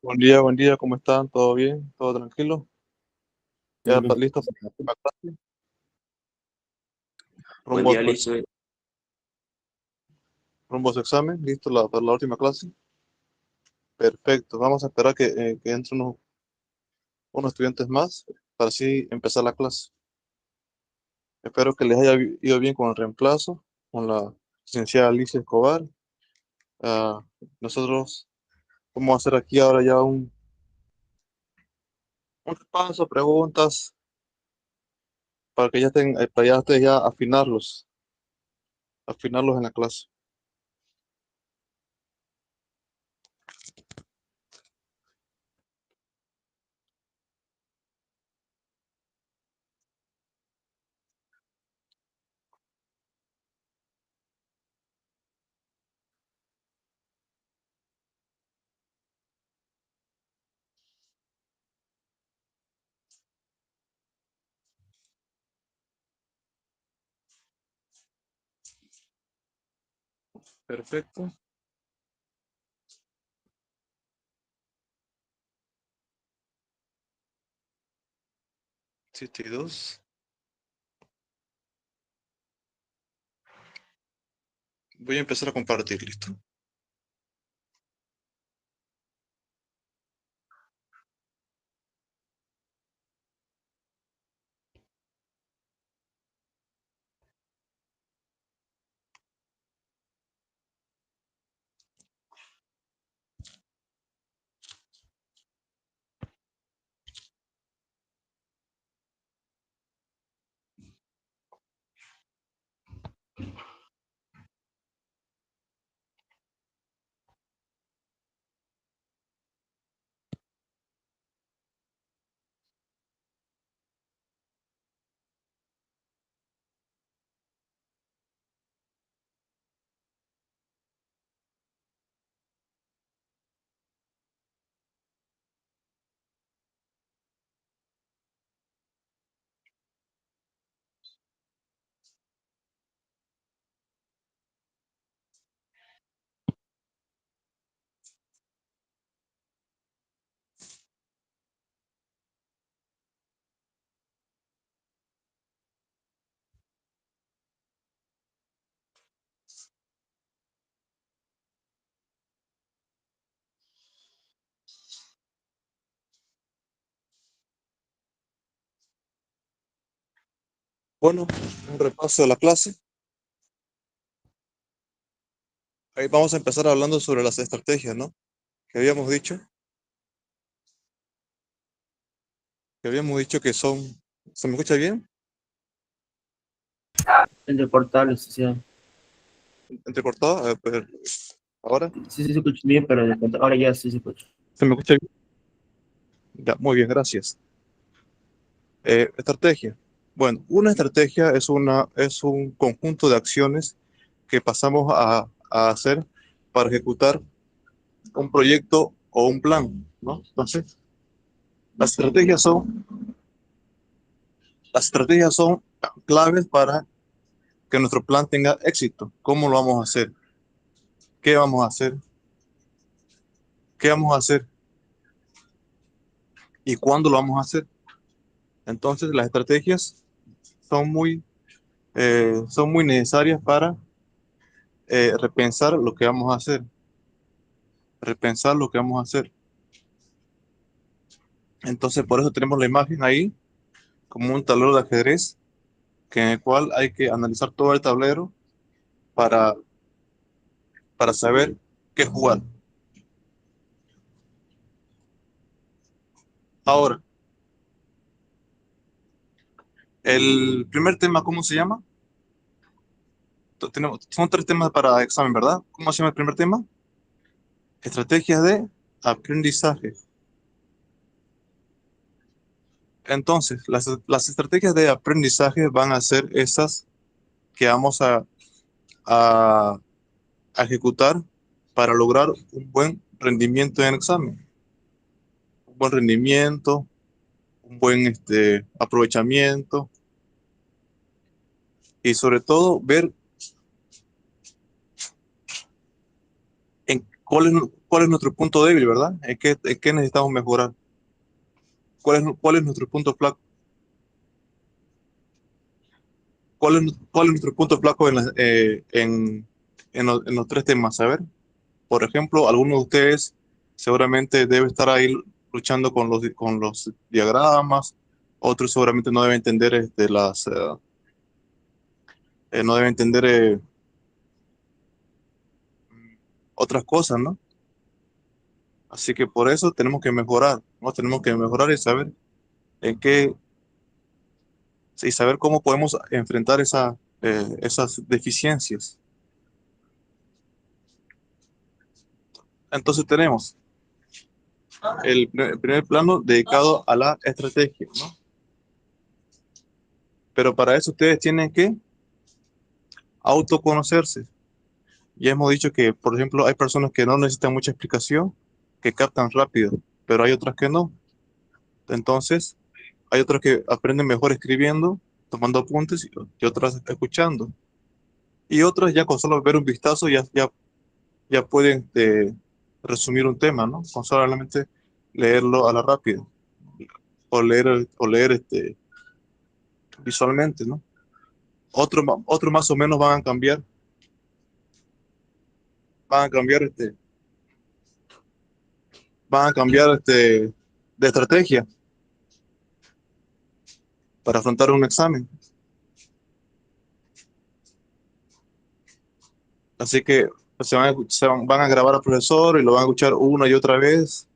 Buen día, ¿cómo están? ¿Todo bien? ¿Todo tranquilo? ¿Ya Bien. listo para la última clase? Buen ¿Rumbo a, día, listo. rumbo a su examen? ¿Listo para la última clase? Perfecto. Vamos a esperar que entren unos estudiantes más para así empezar la clase. Espero que les haya ido bien con el reemplazo, con la licenciada Alicia Escobar. Ah, nosotros vamos a hacer aquí ahora ya un repaso, preguntas, para que ya estén, para ya ustedes ya afinarlos en la clase. Perfecto. 7 y 2. Voy a empezar a compartir, ¿listo? Bueno, un repaso de la clase. Ahí vamos a empezar hablando sobre las estrategias, ¿no? Que habíamos dicho, que son, ¿se me escucha bien? Entrecortable, sí, sí. Entrecortado, a ver, ahora, Sí, sí se escucha bien, pero ahora ya sí se escucha. ¿se me escucha bien? Ya, muy bien, gracias. Estrategia. Bueno, una estrategia es un conjunto de acciones que pasamos a hacer para ejecutar un proyecto o un plan, ¿no? Entonces, las estrategias son, las estrategias son claves para que nuestro plan tenga éxito. ¿Cómo lo vamos a hacer? ¿Qué vamos a hacer? ¿Qué vamos a hacer? ¿Y cuándo lo vamos a hacer? Entonces, las estrategias son son muy necesarias para repensar lo que vamos a hacer. Repensar lo que vamos a hacer. Entonces, por eso tenemos la imagen ahí como un tablero de ajedrez, en el cual hay que analizar todo el tablero para, para saber qué jugar. Ahora, el primer tema, ¿cómo se llama? Son 3 temas para examen, ¿verdad? ¿Cómo se llama el primer tema? Estrategias de aprendizaje. Entonces, las estrategias de aprendizaje van a ser esas que vamos a- a ejecutar para lograr un buen rendimiento en el examen. Un buen rendimiento, un buen aprovechamiento y sobre todo ver en cuál es nuestro punto débil, ¿verdad? En qué necesitamos mejorar? Cuál es nuestro punto flaco? ¿Cuál es nuestro punto flaco en los tres temas? A ver, por ejemplo, alguno de ustedes seguramente debe estar ahí luchando con los diagramas, otros seguramente no deben entender no deben entender otras cosas, ¿no? Así que por eso tenemos que mejorar, ¿no? Tenemos que mejorar y saber en qué, y saber cómo podemos enfrentar esas deficiencias. Entonces tenemos el primer plano dedicado a la estrategia, ¿no? Pero para eso ustedes tienen que autoconocerse. Ya hemos dicho que, por ejemplo, hay personas que no necesitan mucha explicación, que captan rápido, pero hay otras que no. Entonces, hay otras que aprenden mejor escribiendo, tomando apuntes y otras escuchando. Y otras ya con solo ver un vistazo ya pueden resumir un tema, ¿no? Con solamente leerlo a la rápida o leer visualmente, ¿no? Otros más o menos van a cambiar, van a cambiar de estrategia para afrontar un examen. Así que van a grabar al profesor y lo van a escuchar una y otra vez.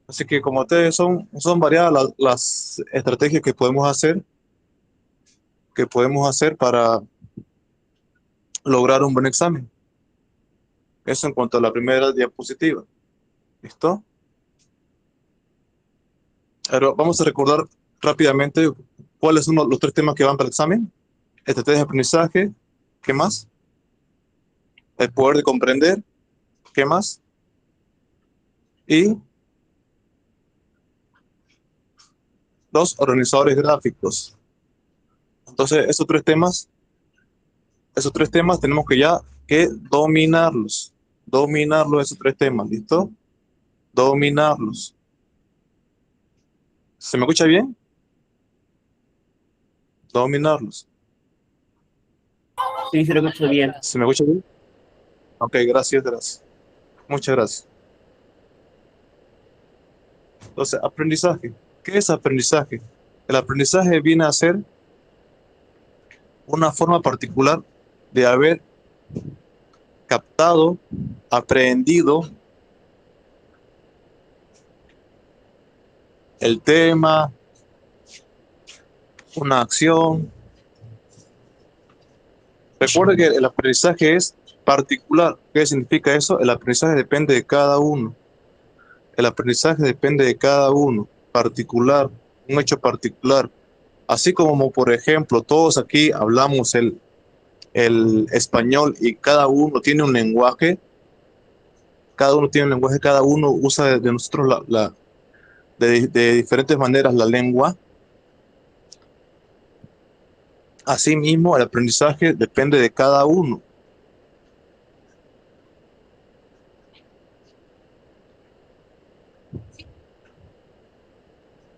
Así que como ustedes son variadas las estrategias que podemos hacer para lograr un buen examen. Eso en cuanto a la primera diapositiva. ¿Listo? Ahora vamos a recordar rápidamente cuáles son los tres temas que van para el examen. Estrategia de aprendizaje, ¿qué más? El poder de comprender, ¿qué más? Y los organizadores gráficos. Entonces, esos tres temas tenemos que ya que dominarlos esos tres temas, ¿listo? Dominarlos. ¿Se me escucha bien? Dominarlos. Sí, se lo escucho bien. ¿Se me escucha bien? Ok, gracias. Muchas gracias. Entonces, aprendizaje. ¿Qué es aprendizaje? El aprendizaje viene a ser una forma particular de haber captado, aprendido el tema, una acción. Recuerda que el aprendizaje es particular. ¿Qué significa eso? El aprendizaje depende de cada uno. El aprendizaje depende de cada uno, particular, un hecho particular. Así como, por ejemplo, todos aquí hablamos el español y cada uno tiene un lenguaje, cada uno tiene un lenguaje, cada uno usa de nosotros de diferentes maneras la lengua. Asimismo, el aprendizaje depende de cada uno.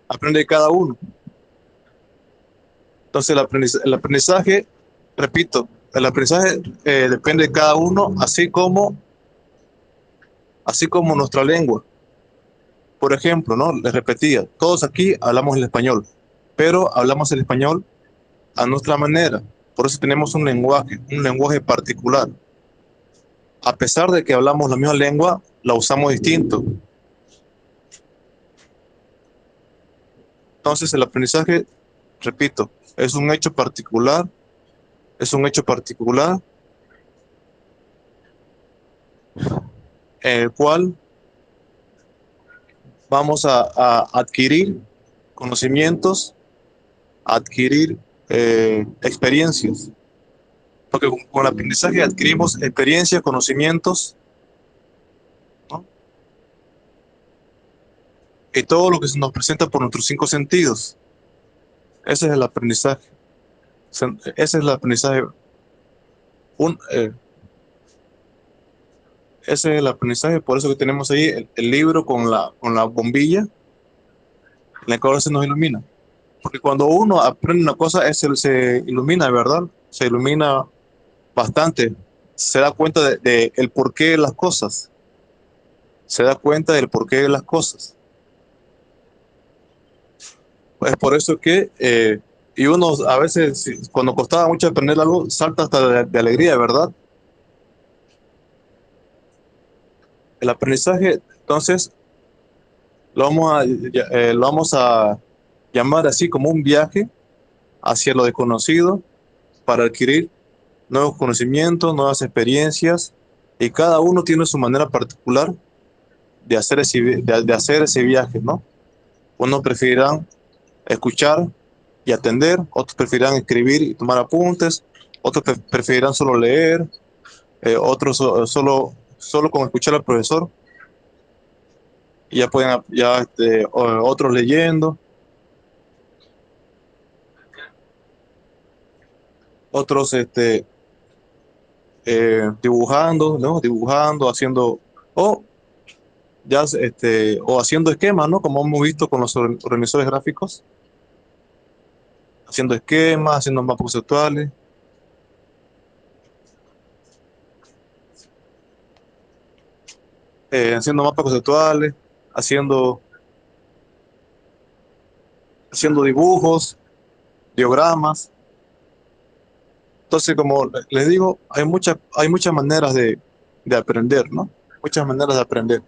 Aprende de cada uno. Entonces, el aprendizaje, repito, el aprendizaje depende de cada uno, así como nuestra lengua. Por ejemplo, ¿no? Les repetía, todos aquí hablamos el español, pero hablamos el español a nuestra manera. Por eso tenemos un lenguaje particular. A pesar de que hablamos la misma lengua, la usamos distinto. Entonces, el aprendizaje, repito, es un hecho particular en el cual vamos a adquirir conocimientos, adquirir experiencias. Porque con el aprendizaje adquirimos experiencias, conocimientos, ¿no? Y todo lo que se nos presenta por nuestros cinco sentidos. Ese es el aprendizaje. Ese es el aprendizaje. Un, eh, Ese es el aprendizaje, por eso que tenemos ahí el libro con la bombilla, en la cual se nos ilumina. Porque cuando uno aprende una cosa, se ilumina, ¿verdad? Se ilumina bastante. Se da cuenta de el porqué de las cosas. Se da cuenta del porqué de las cosas. Es por eso que, y uno a veces, cuando costaba mucho aprender algo, salta hasta de alegría, ¿verdad? El aprendizaje, entonces, lo vamos a llamar así como un viaje hacia lo desconocido para adquirir nuevos conocimientos, nuevas experiencias, y cada uno tiene su manera particular de hacer ese viaje, ¿no? Unos preferirán escuchar y atender, otros preferirán escribir y tomar apuntes, otros preferirán solo leer, otros solo con escuchar al profesor, y ya pueden, otros leyendo, otros dibujando, ¿no? Dibujando, haciendo, o o haciendo esquemas, ¿no? Como hemos visto con los organizadores gráficos, haciendo esquemas, haciendo mapas conceptuales, haciendo mapas conceptuales, haciendo, haciendo dibujos, diogramas. Entonces, como les digo, hay muchas maneras de aprender, ¿no? Muchas maneras de aprender.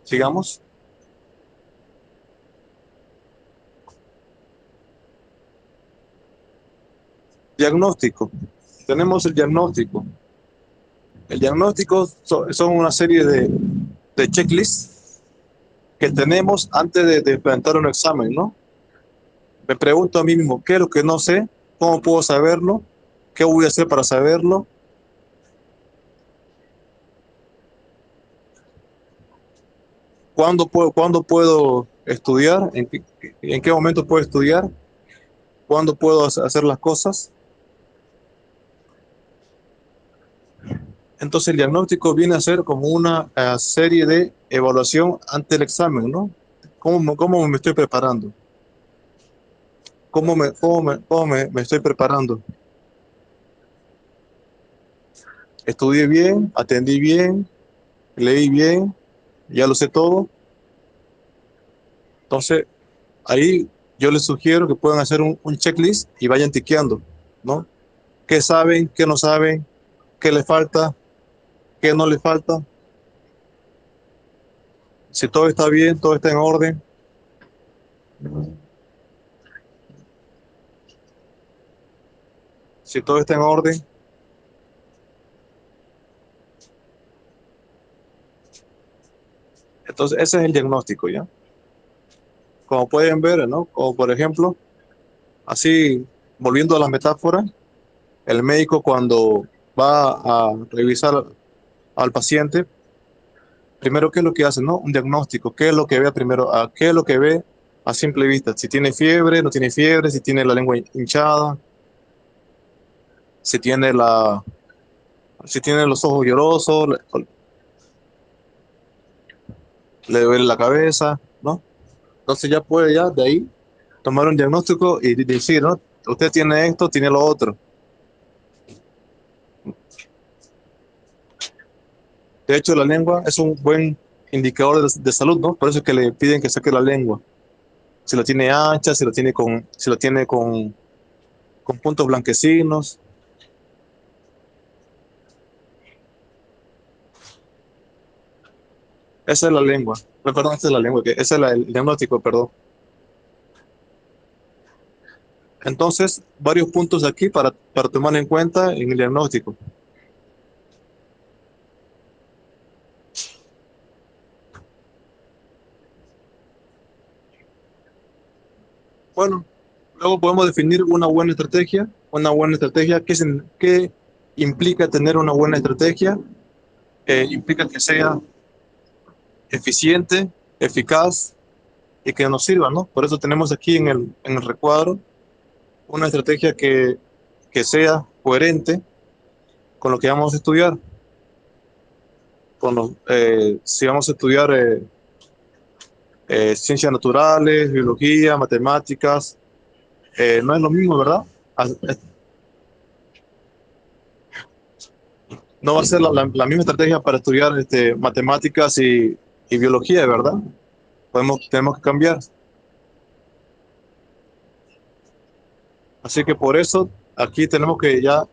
Sigamos. Diagnóstico. Tenemos el diagnóstico. El diagnóstico son una serie de checklists que tenemos antes de presentar un examen, ¿no? Me pregunto a mí mismo, ¿qué es lo que no sé? ¿Cómo puedo saberlo? ¿Qué voy a hacer para saberlo? Cuándo puedo estudiar? En qué momento puedo estudiar? ¿Cuándo puedo hacer las cosas? Entonces el diagnóstico viene a ser como una serie de evaluación ante el examen, ¿no? Cómo me estoy preparando? Me estoy preparando? ¿Estudié bien? ¿Atendí bien? ¿Leí bien? ¿Ya lo sé todo? Entonces, ahí yo les sugiero que puedan hacer un checklist y vayan tiqueando, ¿no? ¿Qué saben? ¿Qué no saben? ¿Qué les falta? ¿Qué no les falta? Si todo está bien, todo está en orden. Si todo está en orden, entonces ese es el diagnóstico, ¿ya? Como pueden ver, ¿no? Como por ejemplo, así, volviendo a la metáfora, el médico cuando va a revisar al paciente, primero, ¿qué es lo que hace, no? Un diagnóstico. ¿Qué es lo que ve primero? ¿Qué es lo que ve a simple vista? Si tiene fiebre, no tiene fiebre, si tiene la lengua hinchada, si tiene si tiene los ojos llorosos, le duele la cabeza, ¿no? Entonces ya puede ya de ahí tomar un diagnóstico y decir, ¿no? Usted tiene esto, tiene lo otro. De hecho, la lengua es un buen indicador de salud, ¿no? Por eso es que le piden que saque la lengua. Si la tiene ancha, si la tiene con puntos blanquecinos. Esa es la lengua. Perdón, esa es la lengua, ese es el diagnóstico, perdón. Entonces, varios puntos aquí para tomar en cuenta en el diagnóstico. Bueno, luego podemos definir una buena estrategia. Una buena estrategia, ¿qué implica tener una buena estrategia? Implica que sea eficiente, eficaz y que nos sirva, ¿no? Por eso tenemos aquí en el recuadro una estrategia que sea coherente con lo que vamos a estudiar. Si vamos a estudiar ciencias naturales, biología, matemáticas, no es lo mismo, ¿verdad? No va a ser la misma estrategia para estudiar matemáticas y biología, ¿verdad? Tenemos que cambiar. Así que por eso aquí tenemos que ya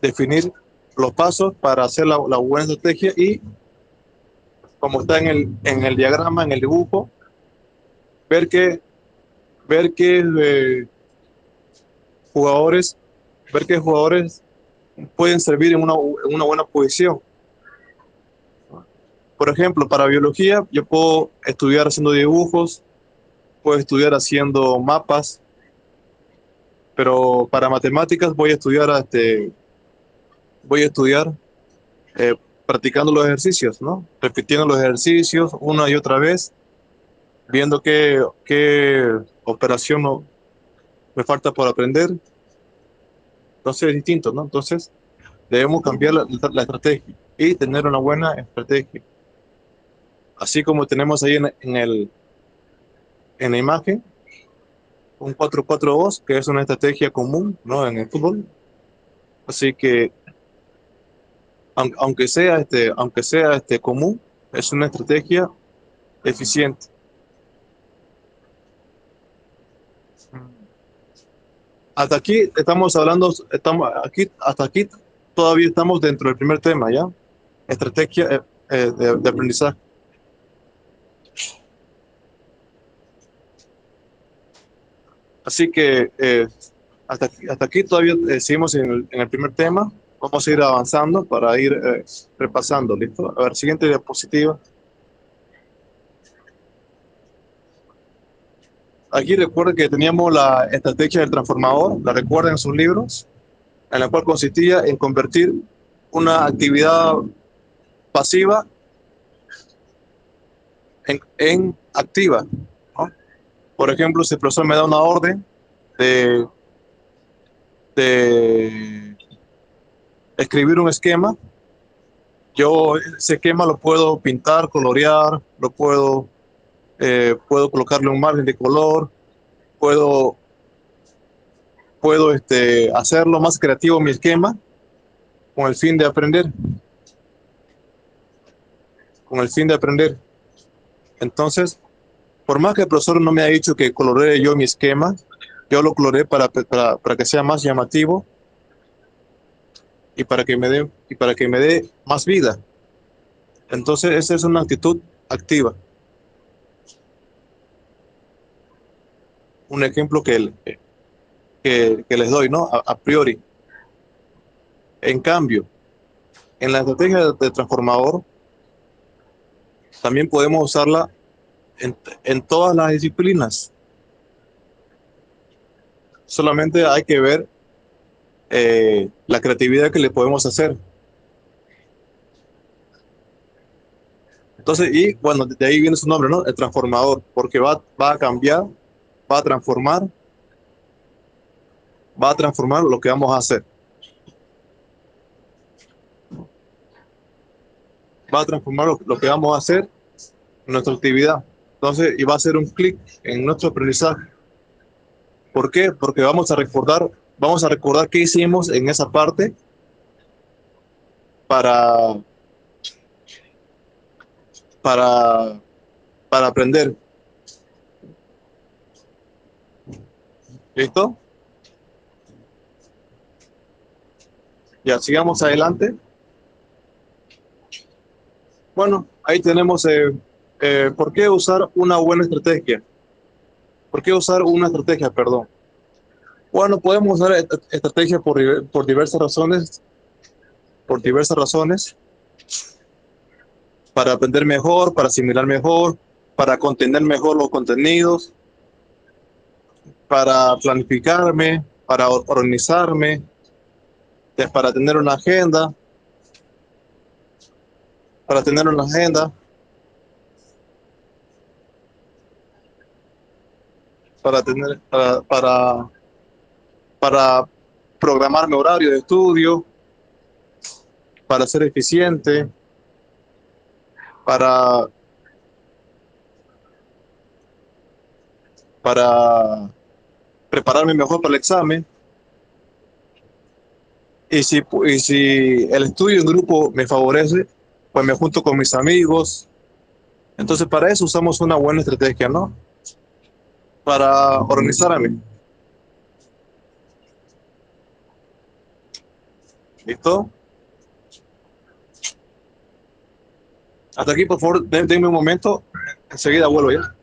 definir los pasos para hacer la buena estrategia y como está en el diagrama, en el dibujo, ver qué jugadores, ver qué jugadores pueden servir en una buena posición. Por ejemplo, para biología, yo puedo estudiar haciendo dibujos, puedo estudiar haciendo mapas, pero para matemáticas voy a estudiar eh, practicando los ejercicios, ¿no? Repitiendo los ejercicios una y otra vez, viendo qué operación me falta por aprender. Entonces es distinto, ¿no? Entonces debemos cambiar la estrategia y tener una buena estrategia. Así como tenemos ahí en la imagen, un 4-4-2, que es una estrategia común, ¿no? En el fútbol. Así que, aunque sea común, es una estrategia eficiente. Hasta aquí estamos hablando, hasta aquí todavía estamos dentro del primer tema, ¿ya? Estrategia de aprendizaje. Así que hasta aquí todavía seguimos en el primer tema. Vamos a ir avanzando para ir repasando, ¿listo? A ver, siguiente diapositiva. Aquí recuerden que teníamos la estrategia del transformador, la recuerdan en sus libros, en la cual consistía en convertir una actividad pasiva en activa, ¿no? Por ejemplo, si el profesor me da una orden de, de escribir un esquema, yo ese esquema lo puedo pintar, colorear, puedo colocarle un margen de color, puedo, puedo hacerlo más creativo mi esquema con el fin de aprender, con el fin de aprender. Entonces, por más que el profesor no me haya dicho que coloree yo mi esquema, yo lo coloreé para que sea más llamativo y para que me dé más vida. Entonces, esa es una actitud activa. Un ejemplo que les doy, ¿no? A priori. En cambio, en la estrategia de transformador, también podemos usarla en todas las disciplinas. Solamente hay que ver la creatividad que le podemos hacer. Entonces, y bueno, de ahí viene su nombre, ¿no? El transformador, porque va a cambiar, va a transformar, va a transformar lo que vamos a hacer. Va a transformar lo que vamos a hacer en nuestra actividad. Entonces, y va a hacer un clic en nuestro aprendizaje. ¿Por qué? Porque vamos a recordar qué hicimos en esa parte para, para, para aprender. ¿Listo? Ya, sigamos adelante. Bueno, ahí tenemos por qué usar una buena estrategia. ¿Por qué usar una estrategia, perdón? Bueno, podemos usar estrategias por diversas razones, para aprender mejor, para asimilar mejor, para contener mejor los contenidos, para planificarme, para organizarme, para tener una agenda, para tener una agenda, para tener, para para programar mi horario de estudio, para ser eficiente, para, para prepararme mejor para el examen. Y si el estudio en grupo me favorece, pues me junto con mis amigos. Entonces, para eso usamos una buena estrategia, ¿no? Para organizarme. ¿Listo? Hasta aquí, por favor, denme un momento. Enseguida vuelvo ya.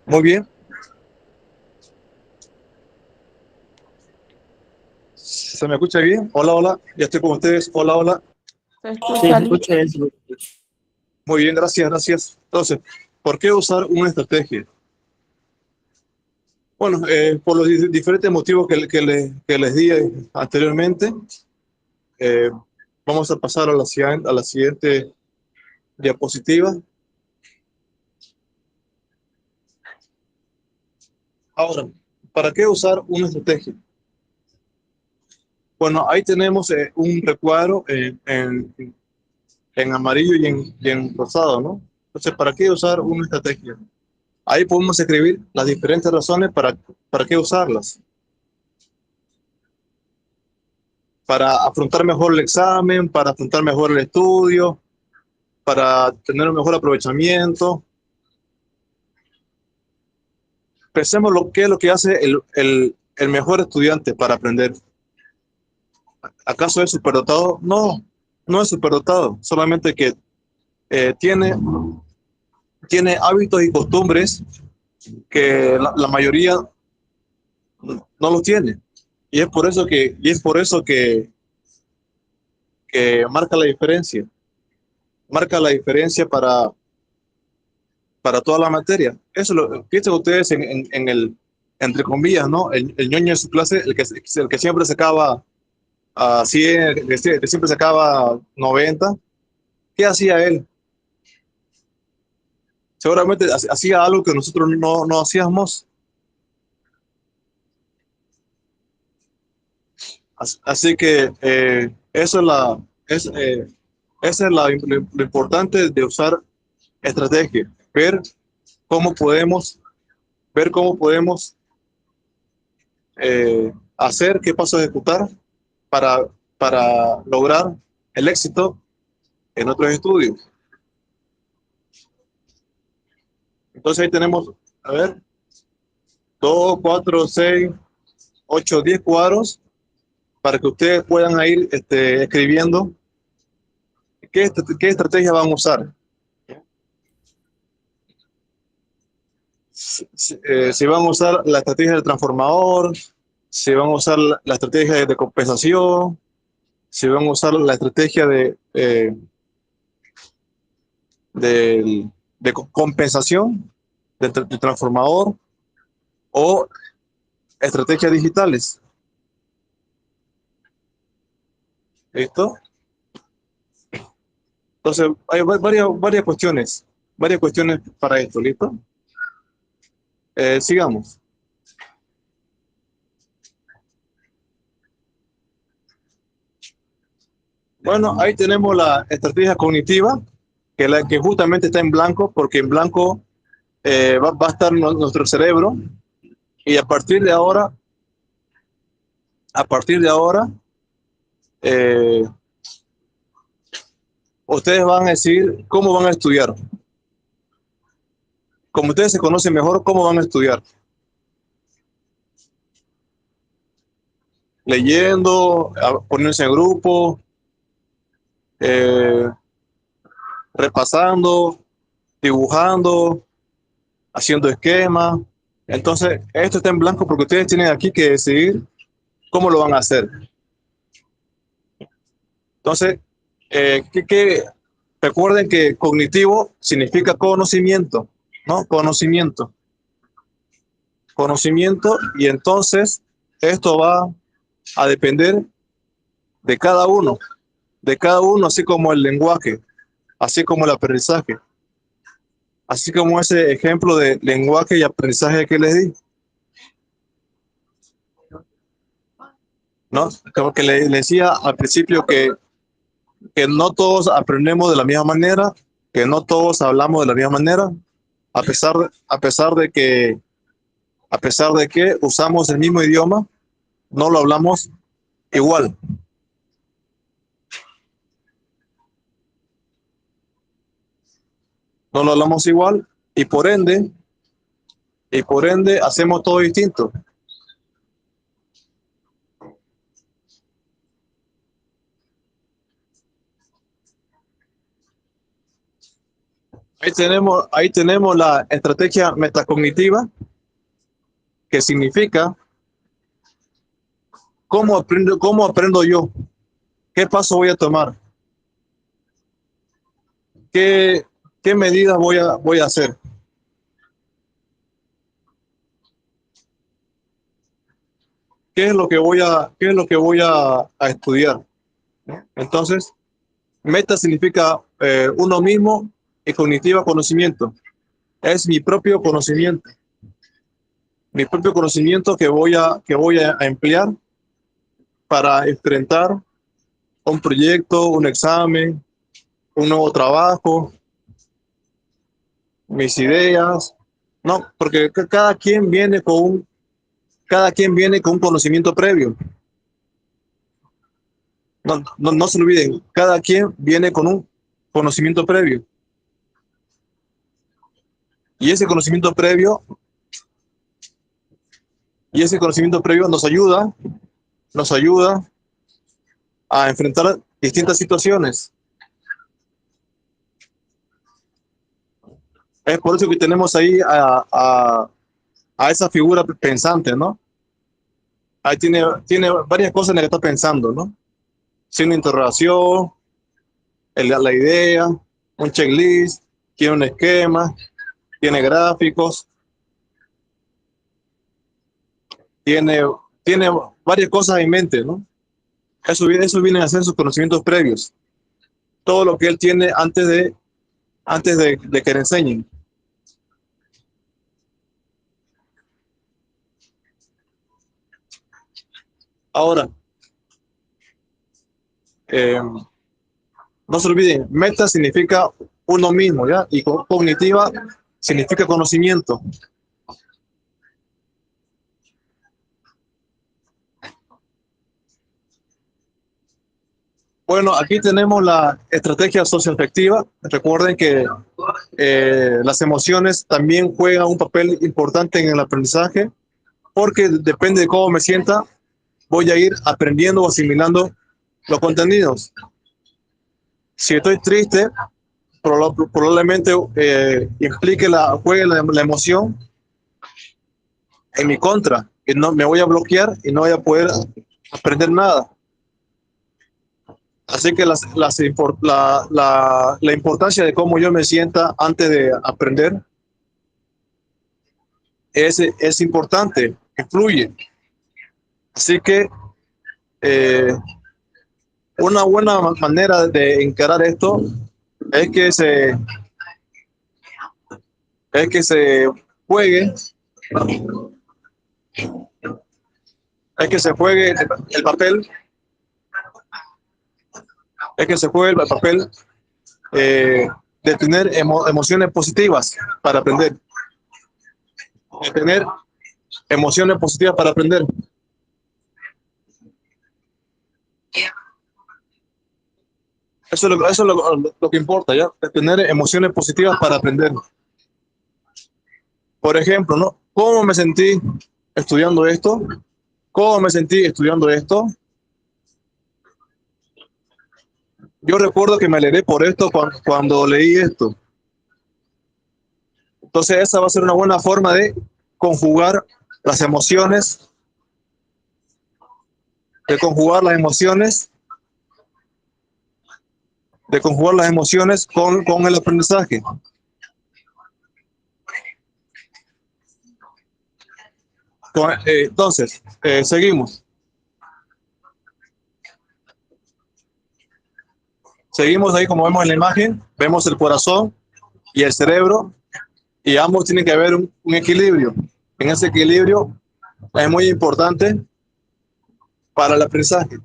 Muy bien. ¿Se me escucha bien? Hola, hola. Ya estoy con ustedes. Hola, hola. Sí, Se se escucha listo. escucha bien, se escucha. Muy bien, gracias, gracias. Entonces, ¿por qué usar una estrategia? Bueno, por los diferentes motivos que les di anteriormente, eh, vamos a pasar a la siguiente diapositiva. Ahora, ¿para qué usar una estrategia? Bueno, ahí tenemos un recuadro en amarillo y en rosado, ¿no? Entonces, ¿para qué usar una estrategia? Ahí podemos escribir las diferentes razones para qué usarlas. Para afrontar mejor el examen, para afrontar mejor el estudio, para tener un mejor aprovechamiento. Pensemos qué es lo que hace el mejor estudiante para aprender. ¿Acaso es superdotado? No, no es superdotado, solamente que tiene hábitos y costumbres que la mayoría no los tiene. Y es por eso que marca la diferencia. Marca la diferencia para toda la materia. Eso lo piensen ustedes en el, entre comillas, ¿no? El ñoño de su clase, el que siempre sacaba a 100, el que siempre sacaba 90. ¿Qué hacía él? Seguramente hacía algo que nosotros no hacíamos. Así que eso es lo importante de usar estrategia, cómo podemos, ver cómo podemos hacer, qué pasos ejecutar para, para lograr el éxito en nuestros estudios. Entonces ahí tenemos, a ver, 2, 4, 6, 8, 10 cuadros para que ustedes puedan ir escribiendo qué estrategia van a usar. Si van a usar la estrategia del transformador, si van a usar la estrategia de compensación, si van a usar la estrategia de, de compensación del transformador o estrategias digitales. ¿Listo? Entonces, hay varias cuestiones para esto. ¿Listo? Sigamos. Bueno, ahí tenemos la estrategia cognitiva, que justamente está en blanco, porque en blanco va a estar nuestro cerebro, y a partir de ahora, eh, ustedes van a decir cómo van a estudiar. Como ustedes se conocen mejor, ¿cómo van a estudiar? Leyendo, poniéndose en grupo, eh, repasando, dibujando, haciendo esquemas. Entonces, esto está en blanco porque ustedes tienen aquí que decidir cómo lo van a hacer. Entonces, recuerden que cognitivo significa conocimiento, ¿no? Conocimiento. Conocimiento, y entonces esto va a depender de cada uno, así como el lenguaje, así como el aprendizaje, así como ese ejemplo de lenguaje y aprendizaje que les di, ¿no? Como que le decía al principio que no todos aprendemos de la misma manera, que no todos hablamos de la misma manera, a pesar de que, a pesar de que usamos el mismo idioma, no lo hablamos igual. No lo hablamos igual y por ende hacemos todo distinto. Ahí tenemos la estrategia metacognitiva, que significa cómo aprendo yo, qué paso voy a tomar, qué, qué medidas voy a hacer, qué es lo que voy a estudiar. Entonces, meta significa uno mismo, y cognitiva, conocimiento. Es mi propio conocimiento que voy a emplear para enfrentar un proyecto, un examen, un nuevo trabajo, mis ideas, no, porque cada quien viene con un conocimiento previo. No se olviden, cada quien viene con un conocimiento previo. Y ese conocimiento previo, y ese conocimiento previo nos ayuda a enfrentar distintas situaciones. Es por eso que tenemos ahí a esa figura pensante, ¿no? Ahí tiene varias cosas en las que está pensando, ¿no? Signo de interrogación, la idea, un checklist, tiene un esquema, tiene gráficos, tiene, tiene varias cosas en mente, ¿no? Eso viene a ser sus conocimientos previos. Todo lo que él tiene antes de que le enseñen. Ahora, eh, no se olviden, meta significa uno mismo, ¿ya? Y cognitiva significa conocimiento. Bueno, aquí tenemos la estrategia socioafectiva. Recuerden que las emociones también juegan un papel importante en el aprendizaje, porque depende de cómo me sienta, voy a ir aprendiendo o asimilando los contenidos. Si estoy triste, probablemente juegue la emoción en mi contra, y no me voy a bloquear y no voy a poder aprender nada. Así que la importancia de cómo yo me sienta antes de aprender es importante, influye. Así que eh, una buena manera de encarar esto es que se, es que se juegue, es que se juegue el papel es que se juegue el papel de tener emociones positivas para aprender. De tener emociones positivas para aprender. Eso es lo que importa, ¿ya? De tener emociones positivas para aprender. Por ejemplo, ¿no? ¿Cómo me sentí estudiando esto? ¿Cómo me sentí estudiando esto? Yo recuerdo que me alegré por esto cuando leí esto. Entonces, esa va a ser una buena forma de conjugar las emociones, de conjugar las emociones, de conjugar las emociones con el aprendizaje. Entonces, seguimos. Seguimos ahí, como vemos en la imagen, vemos el corazón y el cerebro, y ambos tienen que haber un equilibrio. En ese equilibrio es muy importante para el aprendizaje.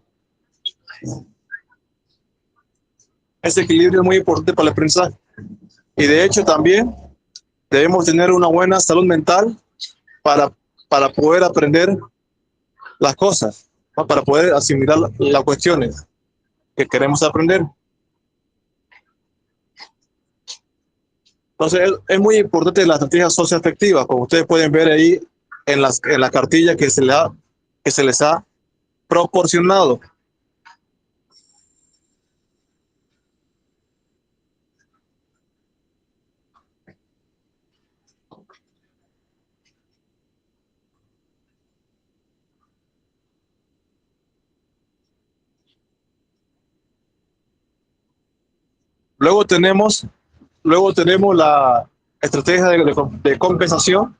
Ese equilibrio es muy importante para el aprendizaje. Y de hecho también debemos tener una buena salud mental para, para poder aprender las cosas, ¿no? Para poder asimilar las cuestiones que queremos aprender. Entonces es muy importante la estrategia socioafectiva, como ustedes pueden ver ahí en la cartilla que se les ha proporcionado. Luego luego tenemos la estrategia de compensación.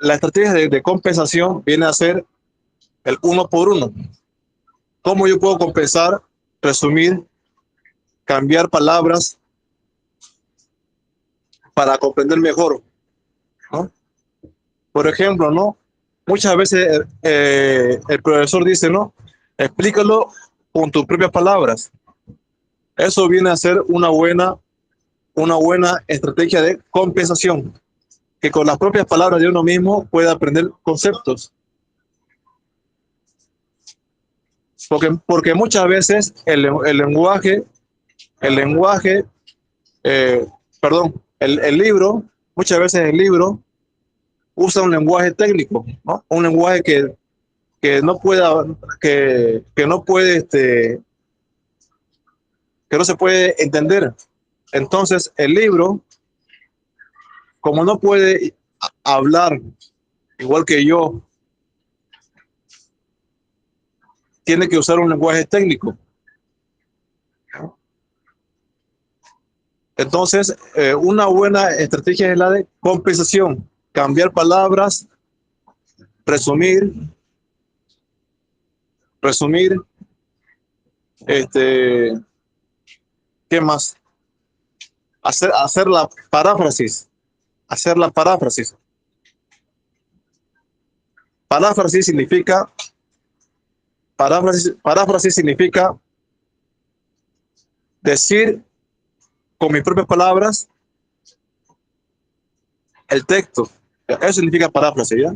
La estrategia de compensación viene a ser el uno por uno. ¿Cómo yo puedo compensar, resumir, cambiar palabras para comprender mejor, ¿no? Por ejemplo, ¿no? Muchas veces el profesor dice, ¿no? Explícalo con tus propias palabras. Eso viene a ser una buena estrategia de compensación, que con las propias palabras de uno mismo pueda aprender conceptos. Porque muchas veces el lenguaje, eh, perdón, el libro, muchas veces el libro usa un lenguaje técnico, ¿no? Un lenguaje que no pueda, que no puede, que no se puede entender. Entonces, el libro, como no puede hablar igual que yo, tiene que usar un lenguaje técnico. Entonces, una buena estrategia es la de compensación, cambiar palabras, resumir, resumir, este, ¿qué más? Hacer la paráfrasis, hacer la paráfrasis. Paráfrasis significa, paráfrasis significa decir con mis propias palabras el texto. Eso significa paráfrasis, ¿ya?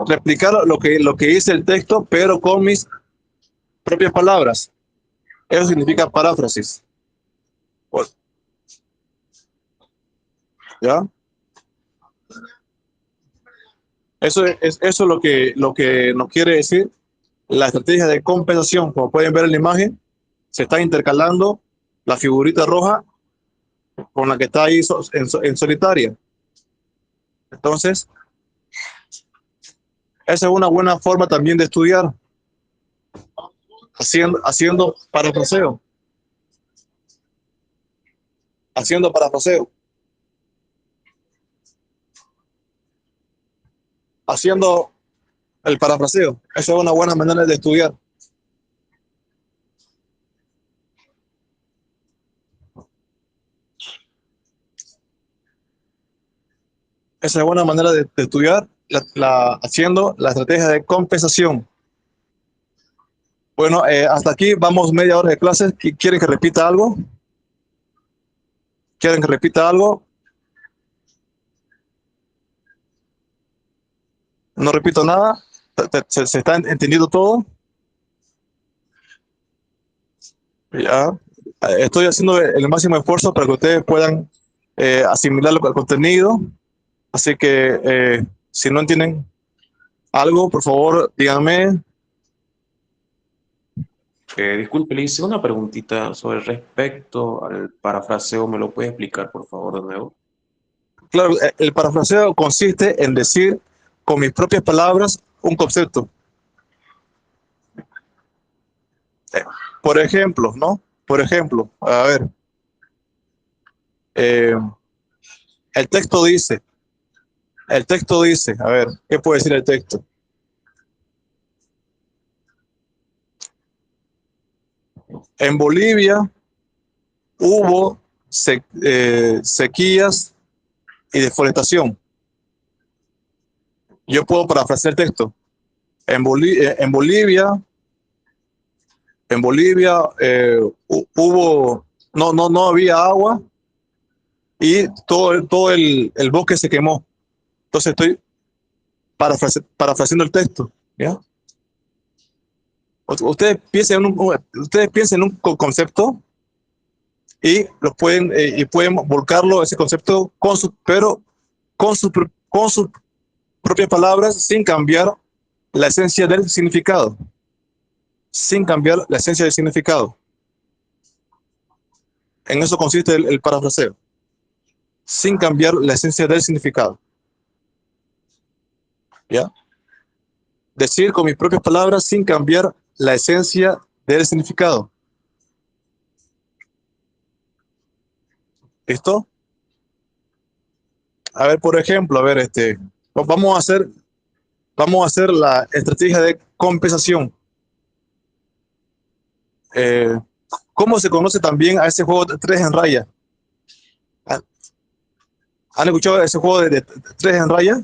Replicar lo que dice el texto, pero con mis propias palabras. Eso significa paráfrasis. ¿Ya? Eso es lo que nos quiere decir la estrategia de compensación. Como pueden ver en la imagen, se está intercalando la figurita roja con la que está ahí en solitaria. Entonces, esa es una buena forma también de estudiar, haciendo parafraseo, haciendo parafraseo, haciendo el parafraseo. Esa es una buena manera de estudiar. Esa es buena manera de estudiar haciendo la estrategia de compensación. Bueno, hasta aquí vamos media hora de clases. ¿Quieren que repita algo? ¿Quieren que repita algo? No repito nada. ¿Se está entendiendo todo? Ya. Estoy haciendo el máximo esfuerzo para que ustedes puedan asimilar el contenido. Así que si no entienden algo, por favor, díganme. Disculpe, le hice una preguntita sobre respecto al parafraseo. ¿Me lo puede explicar, por favor, de nuevo? Claro, el parafraseo consiste en decir con mis propias palabras un concepto. Por ejemplo, ¿no? Por ejemplo, a ver, eh, el texto dice, a ver, ¿qué puede decir el texto? En Bolivia hubo sequías y deforestación. Yo puedo parafrasear el texto. En Bolivia hubo, no había agua y todo el bosque se quemó. Entonces estoy parafraseando el texto, ¿ya? Ustedes piensen en un concepto y pueden volcarlo ese concepto pero con sus propias palabras sin cambiar la esencia del significado. Sin cambiar la esencia del significado. En eso consiste el parafraseo. Sin cambiar la esencia del significado. ¿Ya? Decir con mis propias palabras sin cambiar la esencia del significado. ¿Listo? A ver, por ejemplo, a ver, vamos a hacer la estrategia de compensación. ¿Cómo se conoce también a ese juego de 3 en raya? ¿Han escuchado ese juego de 3 en raya?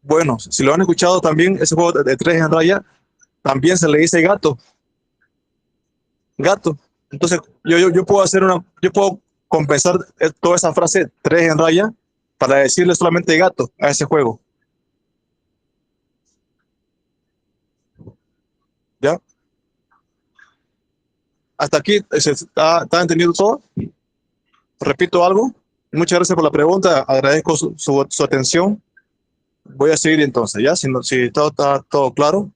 Bueno, si lo han escuchado también, ese juego de 3 en raya, también se le dice gato. Gato. Entonces, yo puedo compensar toda esa frase 3 en raya para decirle solamente gato a ese juego. ¿Ya? Hasta aquí, ¿está entendido todo? Repito algo. Muchas gracias por la pregunta. Agradezco su atención. Voy a seguir entonces, ¿ya? Si todo está todo claro.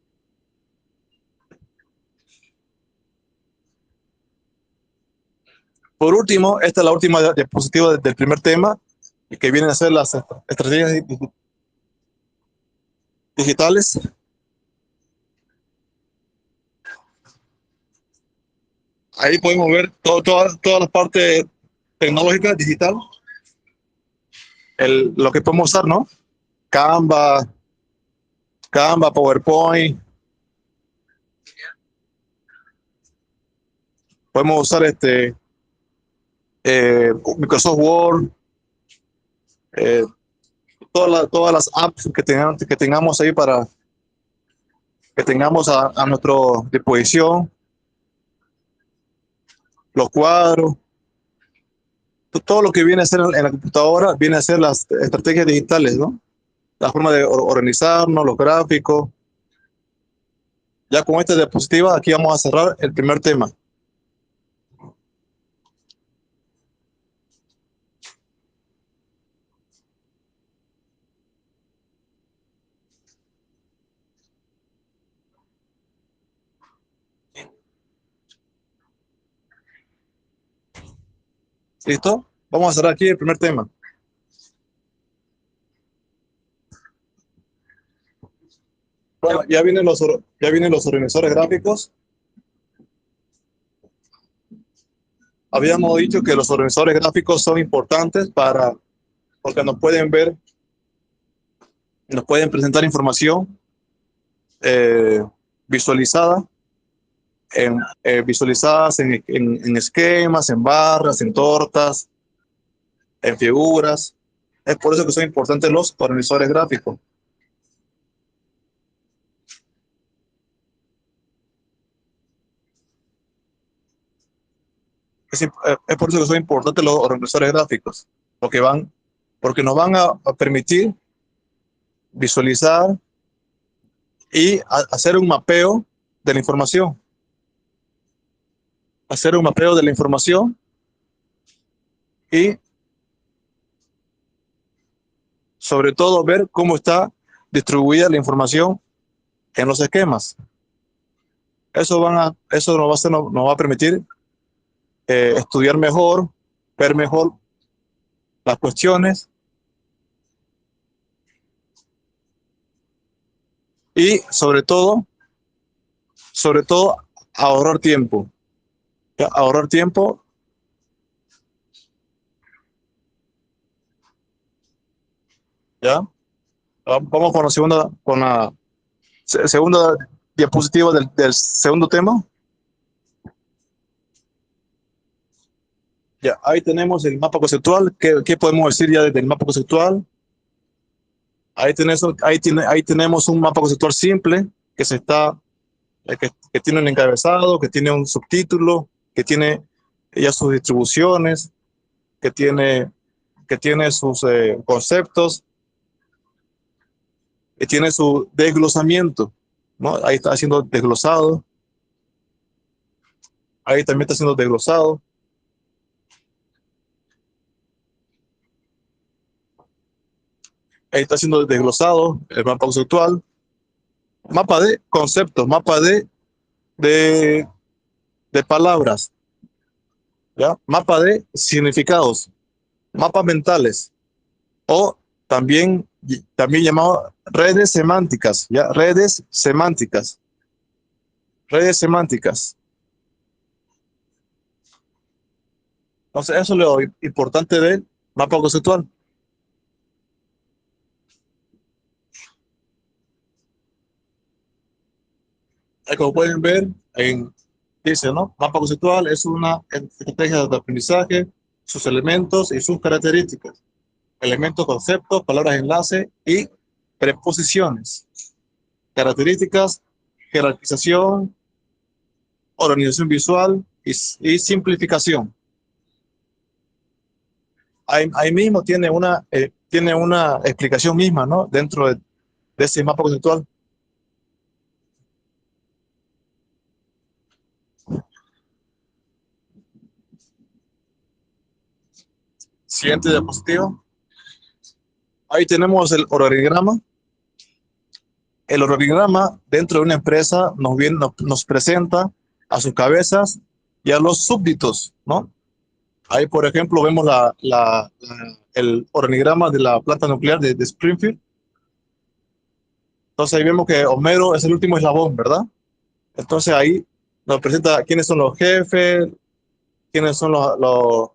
Por último, esta es la última diapositiva del primer tema, que vienen a ser las estrategias digitales. Ahí podemos ver toda la parte tecnológica, digital, lo que podemos usar, ¿no? Canva, PowerPoint. Podemos usar Microsoft Word, todas las apps que tengamos ahí que tengamos a nuestra disposición, los cuadros, todo lo que viene a ser en la computadora viene a ser las estrategias digitales, ¿no? La forma de organizarnos, los gráficos. Ya con esta diapositiva aquí vamos a cerrar el primer tema. ¿Listo? Vamos a cerrar aquí el primer tema. Bueno, ya vienen los organizadores gráficos. Habíamos dicho que los organizadores gráficos son importantes porque nos pueden ver, nos pueden presentar información visualizada, visualizadas en esquemas, en barras, en tortas, en figuras. Es por eso que son importantes los organizadores gráficos. Es por eso que son importantes los organizadores gráficos, porque porque nos van a permitir visualizar y hacer un mapeo de la información. Hacer un mapeo de la información y sobre todo ver cómo está distribuida la información en los esquemas. Eso nos va a permitir estudiar mejor, ver mejor las cuestiones y sobre todo ahorrar tiempo. ¿Ya? Ahorrar tiempo. ¿Ya? Vamos con la segunda diapositiva del segundo tema. Ya, ahí tenemos el mapa conceptual. ¿Qué podemos decir ya desde el mapa conceptual? Ahí tenemos un mapa conceptual simple que tiene un encabezado, que tiene un subtítulo, que tiene ya sus distribuciones, que tiene sus conceptos, que tiene su desglosamiento, ¿no? Ahí está haciendo desglosado, ahí también está haciendo desglosado, ahí está haciendo desglosado el mapa conceptual, mapa de conceptos, mapa de, de palabras, ¿ya? Mapa de significados, mapas mentales, o también llamado redes semánticas, ¿ya? Redes semánticas. Entonces, eso es lo importante del mapa conceptual. Como pueden ver, dice, ¿no? Mapa conceptual es una estrategia de aprendizaje, sus elementos y sus características. Elementos, conceptos, palabras enlace y preposiciones. Características, jerarquización, organización visual y simplificación. Ahí mismo tiene una explicación misma, ¿no? Dentro de ese mapa conceptual. Siguiente diapositiva. Ahí tenemos el organigrama. El organigrama dentro de una empresa nos presenta a sus cabezas y a los súbditos, ¿no? Ahí, por ejemplo, vemos el organigrama de la planta nuclear de Springfield. Entonces ahí vemos que Homero es el último eslabón, ¿verdad? Entonces ahí nos presenta quiénes son los jefes, quiénes son los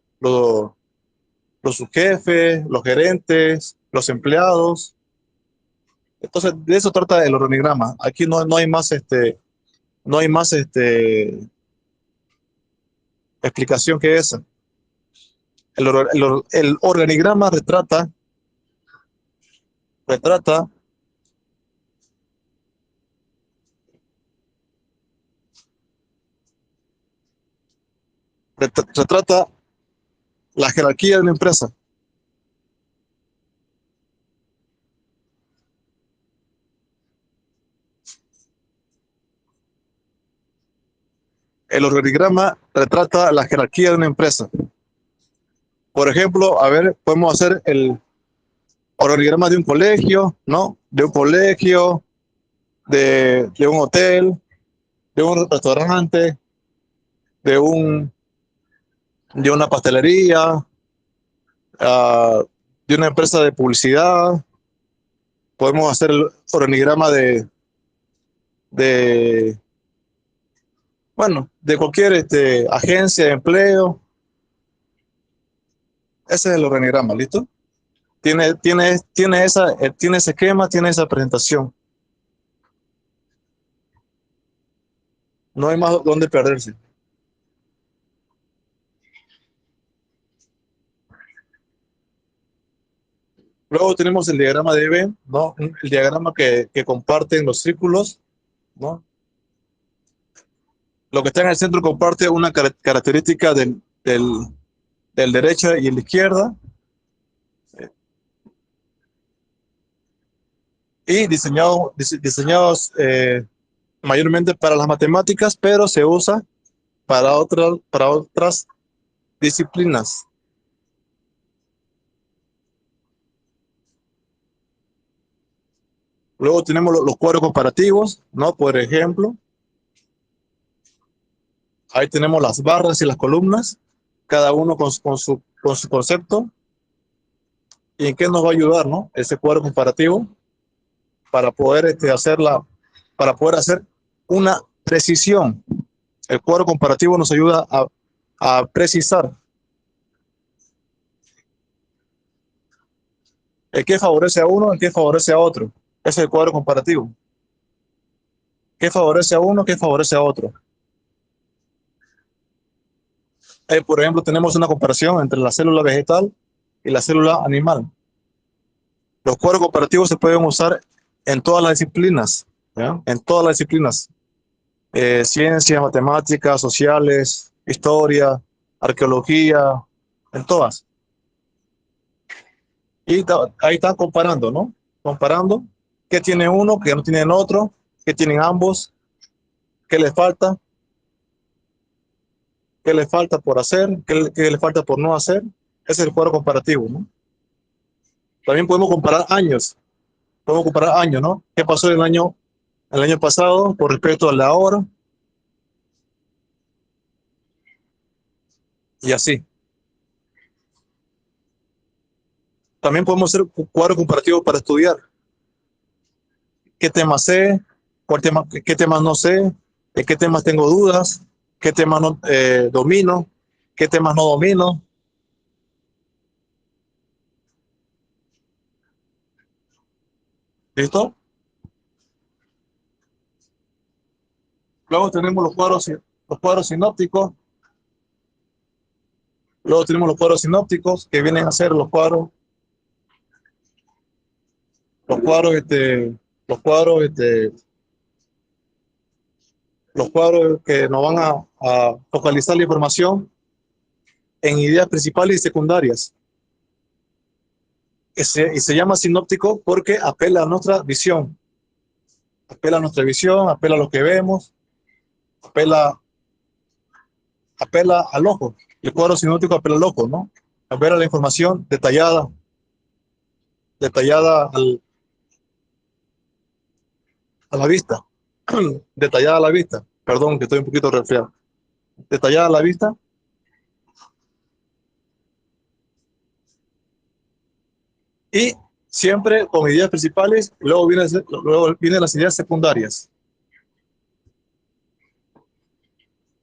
subjefes, los gerentes, los empleados. Entonces de eso trata el organigrama. Aquí no hay más explicación que esa. El organigrama retrata retrata la jerarquía de una empresa. El organigrama retrata la jerarquía de una empresa. Por ejemplo, a ver, podemos hacer el organigrama de un colegio, ¿no? De un colegio, de un hotel, de un restaurante, de, un, de una pastelería, de una empresa de publicidad. Podemos hacer el organigrama de bueno, de cualquier agencia de empleo. Ese es el organigrama, ¿listo? Tiene ese esquema, tiene esa presentación. No hay más donde perderse. Luego tenemos el diagrama de Venn, ¿no? El diagrama que comparten los círculos, ¿no? Lo que está en el centro comparte una característica del derecha y el izquierda, y diseñados mayormente para las matemáticas, pero se usa para otras disciplinas. Luego tenemos los cuadros comparativos, ¿no? Por ejemplo, ahí tenemos las barras y las columnas, cada uno con su concepto. ¿Y en qué nos va a ayudar, no? Ese cuadro comparativo para poder, para poder hacer una precisión. El cuadro comparativo nos ayuda a precisar el que favorece a uno, el que favorece a otro. Ese es el cuadro comparativo. ¿Qué favorece a uno, qué favorece a otro? Por ejemplo, tenemos una comparación entre la célula vegetal y la célula animal. Los cuadros comparativos se pueden usar en todas las disciplinas, ¿ya? En todas las disciplinas. Ciencias, matemáticas, sociales, historia, arqueología, en todas. Y ahí están comparando, ¿no? Comparando qué tiene uno, qué no tiene el otro, qué tienen ambos, qué le falta por hacer, qué le falta por no hacer. Ese es el cuadro comparativo, ¿no? También podemos comparar años, ¿no? ¿Qué pasó el año pasado con respecto al de ahora? Y así. También podemos hacer cuadros comparativos para estudiar. ¿Qué temas sé? ¿Qué temas no sé? ¿De qué temas tengo dudas? ¿Qué temas no, domino? ¿Qué temas no domino? ¿Listo? Luego tenemos los cuadros sinópticos. Luego tenemos los cuadros sinópticos que vienen a ser los cuadros, los cuadros, los cuadros que nos van a focalizar la información en ideas principales y secundarias. Y se llama sinóptico porque apela a nuestra visión, apela a lo que vemos, apela, apela al ojo. El cuadro sinóptico apela al ojo, ¿no? Apela a la información detallada a la vista, detallada a la vista. Perdón, que estoy un poquito resfriado. Detallada a la vista. Y siempre con ideas principales, luego vienen las ideas secundarias.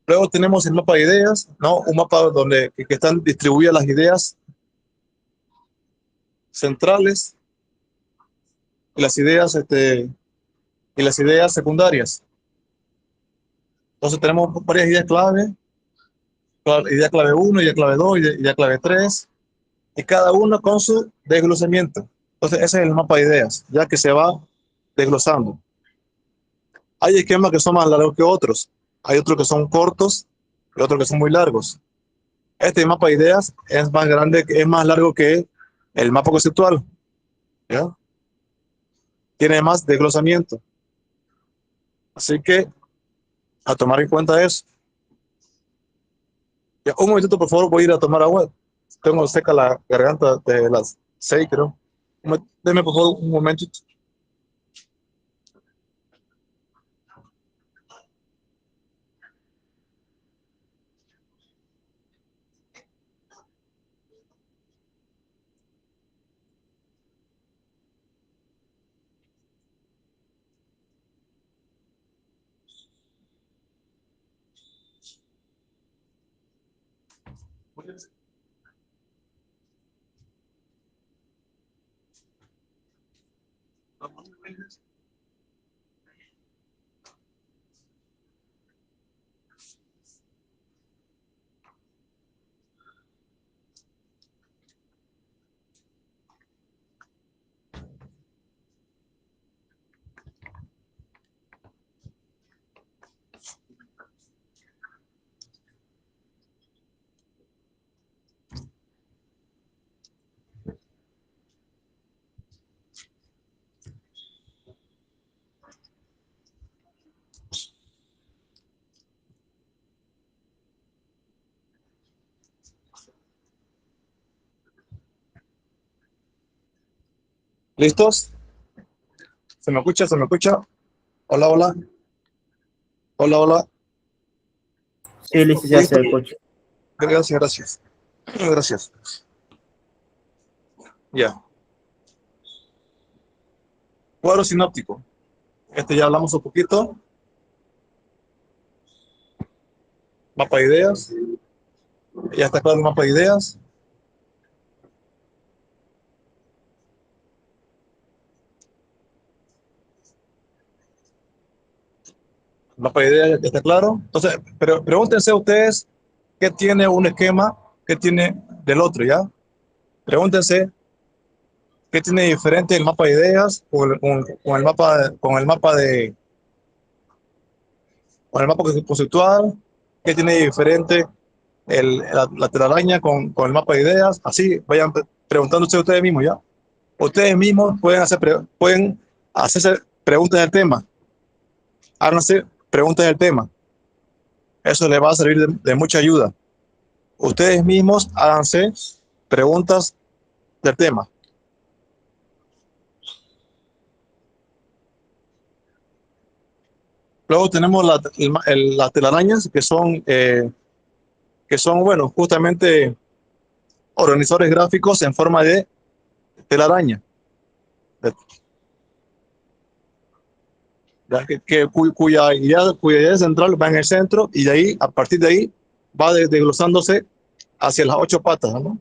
Luego tenemos el mapa de ideas, ¿no? Un mapa donde que están distribuidas las ideas centrales y y las ideas secundarias. Entonces tenemos varias ideas clave, idea clave 1, idea clave 2, idea clave 3, y cada uno con su desglosamiento. Entonces ese es el mapa de ideas, ya que se va desglosando. Hay esquemas que son más largos que otros, hay otros que son cortos y otros que son muy largos. Este mapa de ideas es más grande, es más largo que el mapa conceptual, ¿ya? Tiene más desglosamiento. Así que a tomar en cuenta eso. Ya, un momentito, por favor, voy a ir a tomar agua. Tengo seca la garganta de las 6, creo. Deme, por favor, un momentito. ¿Listos? ¿Se me escucha? ¿Se me escucha? Hola, hola. Hola, hola. Sí, licenciado, ¿Listo? se escucha. Gracias, gracias. Gracias. Ya. Cuadro sinóptico. Este ya hablamos un poquito. Mapa de ideas. Ya está claro el mapa de ideas. El mapa de ideas ya está claro. Entonces, pero pregúntense ustedes qué tiene un esquema, qué tiene del otro, ¿ya? Pregúntense qué tiene diferente el mapa de ideas con el mapa, con el mapa conceptual, qué tiene diferente la telaraña con el mapa de ideas. Así vayan preguntándose ustedes mismos, ¿ya? Ustedes mismos pueden hacerse preguntas del tema. Háganse preguntas del tema. Eso les va a servir de mucha ayuda. Ustedes mismos háganse preguntas del tema. Luego tenemos las telarañas, que son, bueno, justamente organizadores gráficos en forma de telaraña, cuya idea central va en el centro y de ahí, a partir de ahí, va desglosándose hacia las 8 patas, ¿no?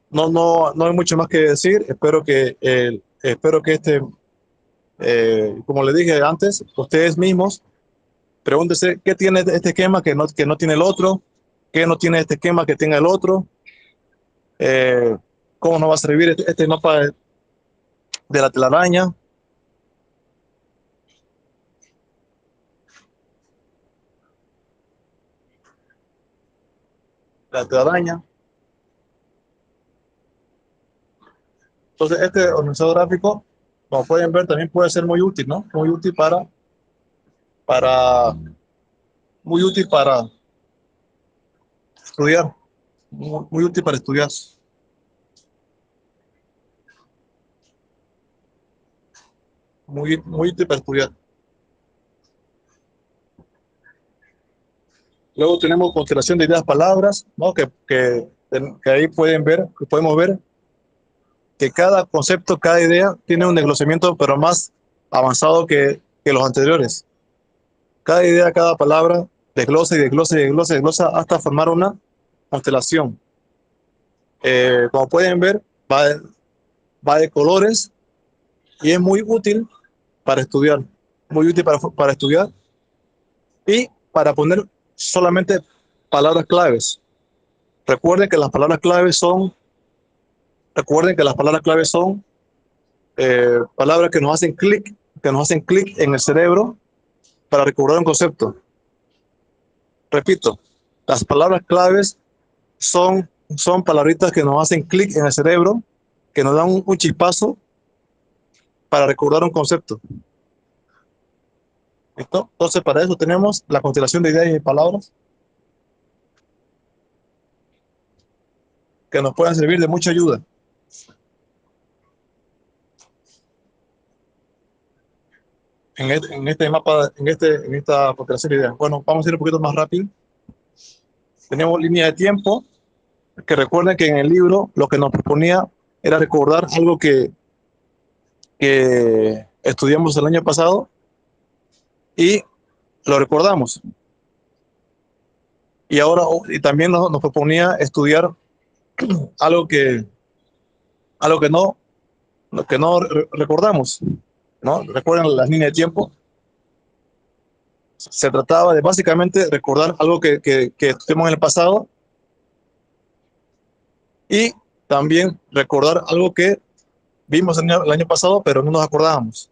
No hay mucho más que decir. Espero que como les dije antes, ustedes mismos pregúntense qué tiene este esquema que no tiene el otro, qué no tiene este esquema que tenga el otro, eh, cómo nos va a servir este mapa de la telaraña. La telaraña. Entonces, este organizador gráfico, como pueden ver, también puede ser muy útil, ¿no? Para, muy útil para estudiar, muy útil para estudiar, muy útil para estudiar. Luego tenemos constelación de ideas, palabras, ¿no? Que ahí podemos ver que cada concepto, cada idea tiene un desglosamiento, pero más avanzado que los anteriores. Cada idea, cada palabra desglosa y desglosa y desglosa y desglosa hasta formar una constelación. Como pueden ver, va de colores y es muy útil para estudiar, muy útil para estudiar y para poner solamente palabras claves. Recuerden que las palabras claves son, recuerden que las palabras claves son palabras que nos hacen clic en el cerebro para recordar un concepto. Repito, las palabras claves son palabritas que nos hacen clic en el cerebro, que nos dan un chispazo para recordar un concepto. ¿Listo? Entonces, para eso tenemos la constelación de ideas y palabras que nos pueden servir de mucha ayuda. En este mapa, en esta constelación de ideas. Bueno, vamos a ir un poquito más rápido. Tenemos línea de tiempo, que recuerden que en el libro lo que nos proponía era recordar algo que estudiamos el año pasado y lo recordamos. Y ahora y también nos proponía estudiar algo que, algo que no recordamos, ¿no? Recuerden las líneas de tiempo. Se trataba de básicamente recordar algo que estudiamos en el pasado y también recordar algo que vimos el año pasado, pero no nos acordábamos.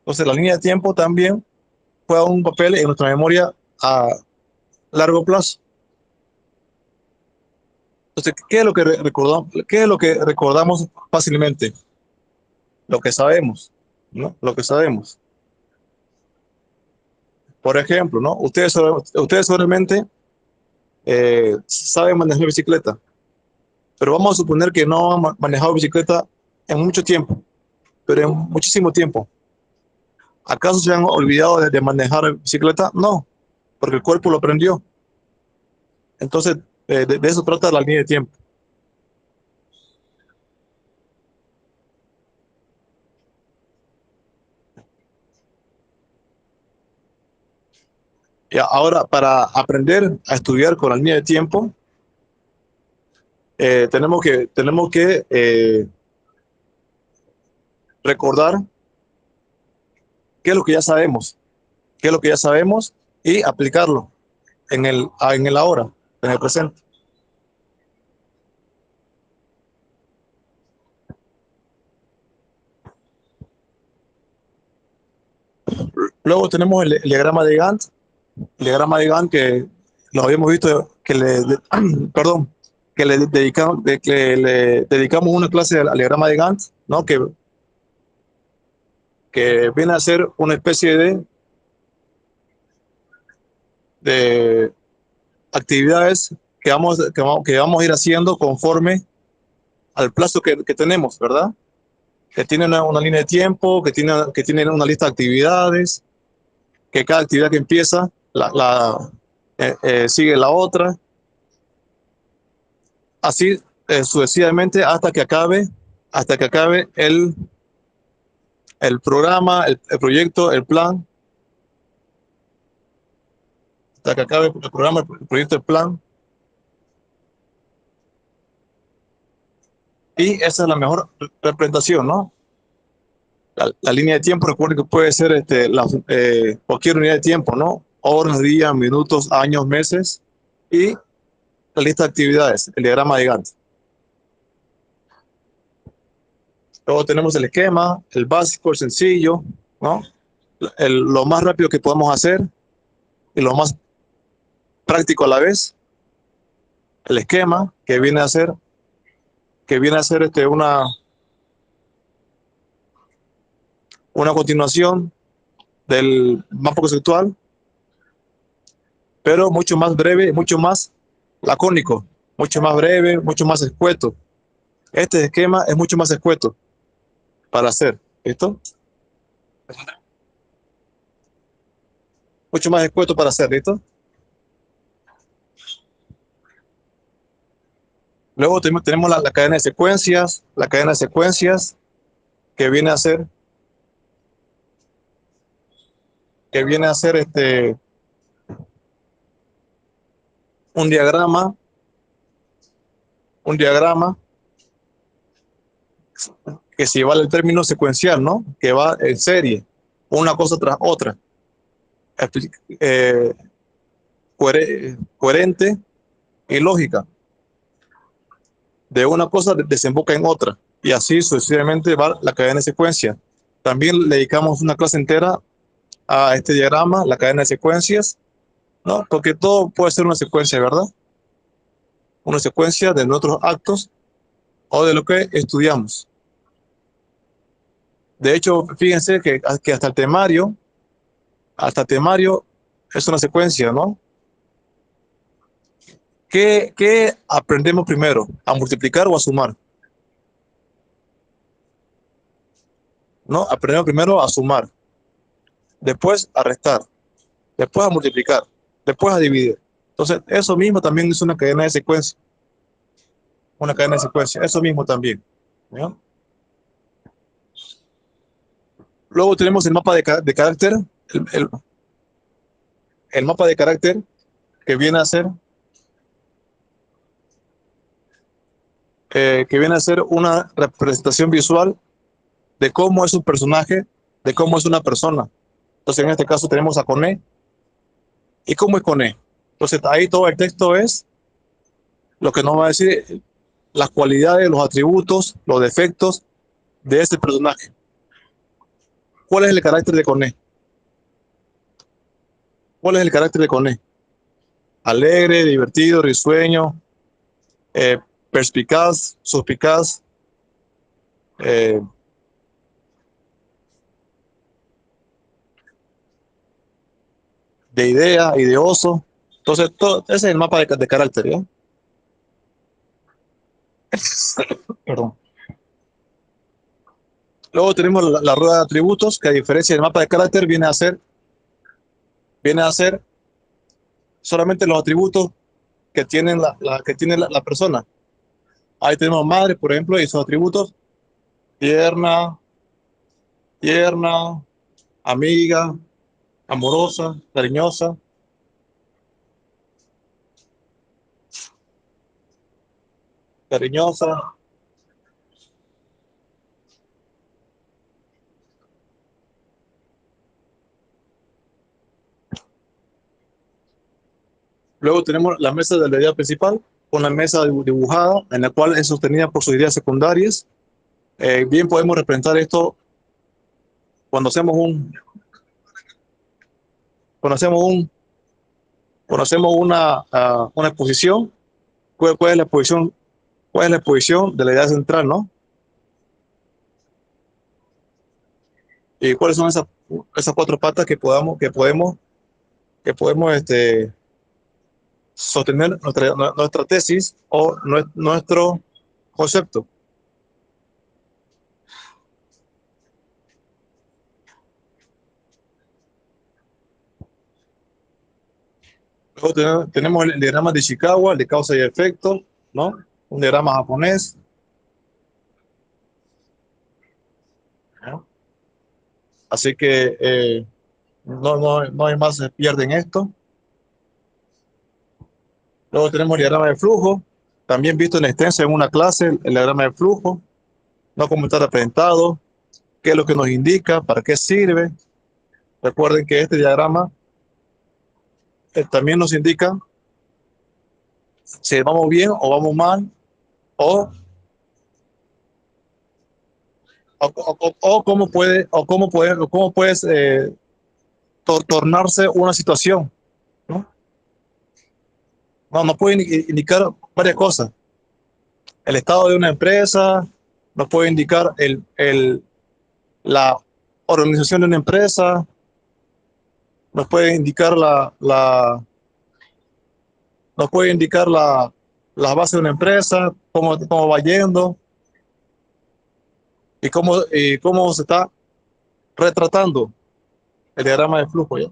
Entonces, la línea de tiempo también juega un papel en nuestra memoria a largo plazo. Entonces, ¿qué es lo que recordamos fácilmente? Lo que sabemos, ¿no? Lo que sabemos. Por ejemplo, ¿no? Ustedes seguramente saben manejar bicicleta. pero vamos a suponer que no ha manejado bicicleta en mucho tiempo, pero en muchísimo tiempo. ¿Acaso se han olvidado de manejar bicicleta? No, porque el cuerpo lo aprendió. Entonces, de eso trata la línea de tiempo. Y ahora, para aprender a estudiar con la línea de tiempo, tenemos que recordar qué es lo que ya sabemos, qué es lo que ya sabemos y aplicarlo en el ahora, en el presente. Luego tenemos el diagrama de Gantt, el diagrama de Gantt que lo habíamos visto, perdón, que le dedicamos una clase al diagrama de Gantt, ¿no? Que viene a ser una especie de actividades que vamos a ir haciendo conforme al plazo que tenemos, ¿verdad? Que tiene una línea de tiempo, que tiene una lista de actividades, que cada actividad que empieza sigue la otra, así sucesivamente hasta que acabe el programa, el proyecto, el plan, hasta que acabe el programa, el proyecto, el plan. Y esa es la mejor representación, ¿no? La línea de tiempo, recuerden que puede ser cualquier unidad de tiempo, ¿no? Horas, días, minutos, años, meses y la lista de actividades, el diagrama de Gantt. Luego tenemos el esquema, el básico, el sencillo, ¿no? Lo más rápido que podemos hacer y lo más práctico a la vez. El esquema que viene a ser una continuación del mapa conceptual, pero mucho más breve, mucho más lacónico, mucho más breve, mucho más escueto. Este esquema es mucho más escueto para hacer, ¿listo? Mucho más escueto para hacer, ¿listo? Luego tenemos la cadena de secuencias que viene a ser, un diagrama, un diagrama que se lleva el término secuencial, ¿no? Que va en serie, una cosa tras otra, eh, coherente y lógica. De una cosa desemboca en otra y así sucesivamente va la cadena de secuencia. También le dedicamos una clase entera a este diagrama, la cadena de secuencias, ¿no? Porque todo puede ser una secuencia, ¿verdad? Una secuencia de nuestros actos o de lo que estudiamos. De hecho, fíjense que hasta el temario es una secuencia, ¿no? ¿Qué aprendemos primero? ¿A multiplicar o a sumar? ¿No? Aprendemos primero a sumar, después a restar, después a multiplicar, después a dividir. Entonces, eso mismo también es una cadena de secuencia. Una cadena de secuencia, eso mismo también. ¿Ya? Luego tenemos el mapa de carácter, el, el, el mapa de carácter que viene a ser una representación visual de cómo es un personaje, de cómo es una persona. Entonces, en este caso tenemos a Coné. ¿Y cómo es Coné? Entonces, ahí todo el texto es lo que nos va a decir las cualidades, los atributos, los defectos de este personaje. ¿Cuál es el carácter de Coné? ¿Cuál es el carácter de Coné? Alegre, divertido, risueño, eh, perspicaz, suspicaz, eh, de idea, ideoso. Entonces, ese es el mapa de carácter, ¿ya? Perdón. Luego tenemos la rueda de atributos, que a diferencia del mapa de carácter viene a ser solamente los atributos que tienen que tiene la persona. Ahí tenemos madre, por ejemplo, y sus atributos: tierna, tierna, amiga, amorosa, cariñosa. Cariñosa. Luego tenemos la mesa de la idea principal, una mesa dibujada en la cual es sostenida por sus ideas secundarias. Bien podemos representar esto cuando hacemos cuando hacemos un, cuando hacemos una exposición. ¿Cuál es la exposición? ¿Cuál es la exposición de la idea central, no? ¿Y cuáles son esas cuatro patas que podemos sostener nuestra tesis o nuestro concepto? Luego tenemos el diagrama de Ishikawa, el de causa y efecto, ¿no? Un diagrama japonés, ¿no? Así que no hay más, se pierde en esto. Luego tenemos el diagrama de flujo, también visto en extenso en una clase, el diagrama de flujo, no como está representado, qué es lo que nos indica, para qué sirve. Recuerden que este diagrama también nos indica si vamos bien o vamos mal, o, o cómo puede tornarse una situación, ¿no? No puede indicar varias cosas. El estado de una empresa, nos puede indicar la organización de una empresa, nos puede indicar nos puede indicar la base de una empresa, cómo va yendo y cómo se está retratando el diagrama de flujo, ¿ya?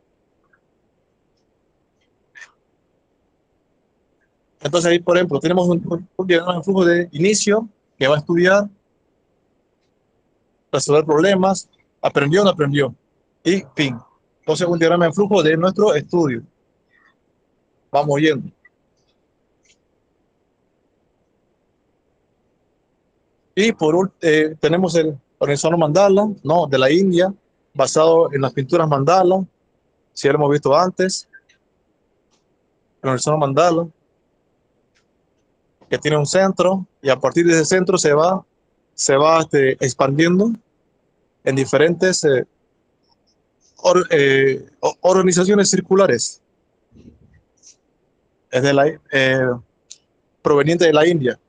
Entonces ahí, por ejemplo, tenemos un diagrama de flujo de inicio que va a estudiar, resolver problemas, aprendió o no aprendió, y fin. Entonces un diagrama de flujo de nuestro estudio. Vamos yendo. Y tenemos el organizador mandala, ¿no? De la India, basado en las pinturas mandala, si ya lo hemos visto antes. El organizador mandala, que tiene un centro, y a partir de ese centro se va expandiendo en diferentes organizaciones circulares. Es proveniente de la India.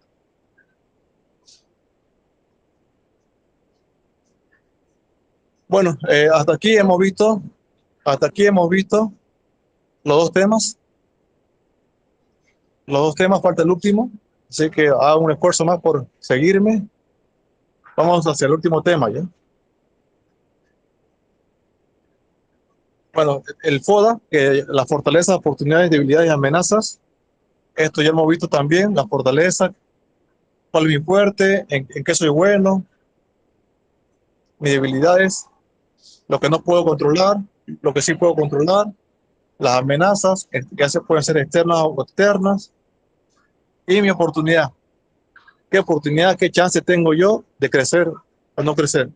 Bueno, hasta aquí hemos visto los dos temas. Los dos temas, falta el último. Así que hago un esfuerzo más por seguirme. Vamos hacia el último tema, ¿ya? Bueno, el FODA, que la fortaleza, oportunidades, debilidades y amenazas. Esto ya hemos visto también, la fortaleza, cuál es mi fuerte, en qué soy bueno, mis debilidades, lo que no puedo controlar, lo que sí puedo controlar, las amenazas, que pueden ser externas o externas, y mi oportunidad. ¿Qué oportunidad, qué chance tengo yo de crecer o no crecer?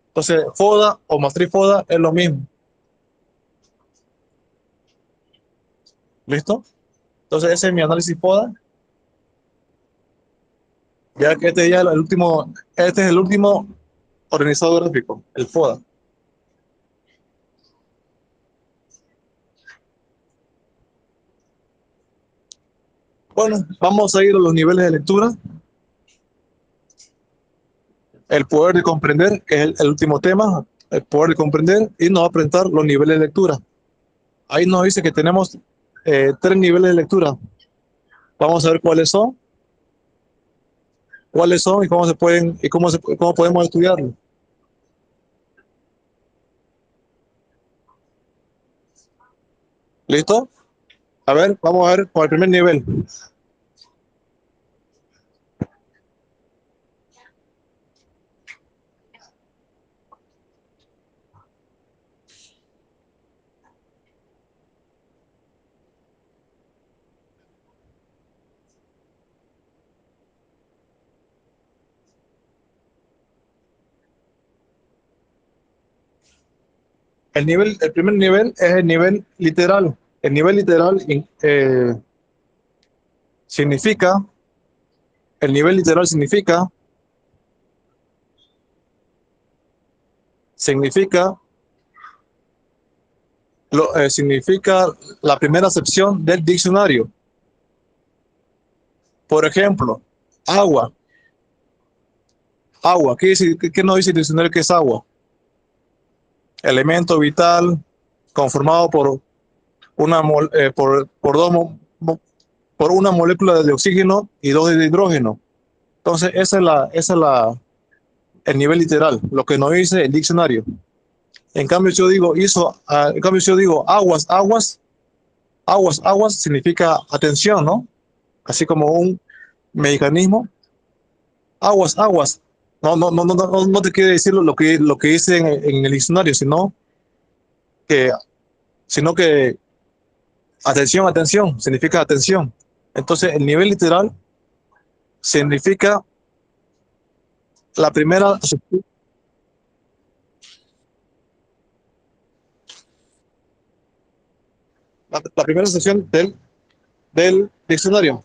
Entonces, FODA o matriz FODA es lo mismo. ¿Listo? Entonces, ese es mi análisis FODA. Ya que este es el último organizador gráfico, el FODA. Bueno, vamos a ir a los niveles de lectura. El poder de comprender, que es el último tema, el poder de comprender, y nos va a presentar los niveles de lectura. Ahí nos dice que tenemos 3 niveles de lectura. Vamos a ver cuáles son. cuáles son y cómo se pueden y cómo podemos estudiarlo. ¿Listo? A ver, vamos a ver con el primer nivel. El primer nivel es el nivel literal. El nivel literal significa, el nivel literal significa, significa la primera acepción del diccionario. Por ejemplo, agua. Agua. ¿Qué nos dice el diccionario que es agua? Elemento vital conformado por una molécula de oxígeno y dos de hidrógeno. Entonces, el nivel literal, lo que nos dice el diccionario. En cambio, si yo digo aguas significa atención, ¿no? Así como un mecanismo. Aguas. No te quiere decir lo que dice en el diccionario, que, sino que atención, significa atención. Entonces, el nivel literal significa la primera, la primera sección del diccionario.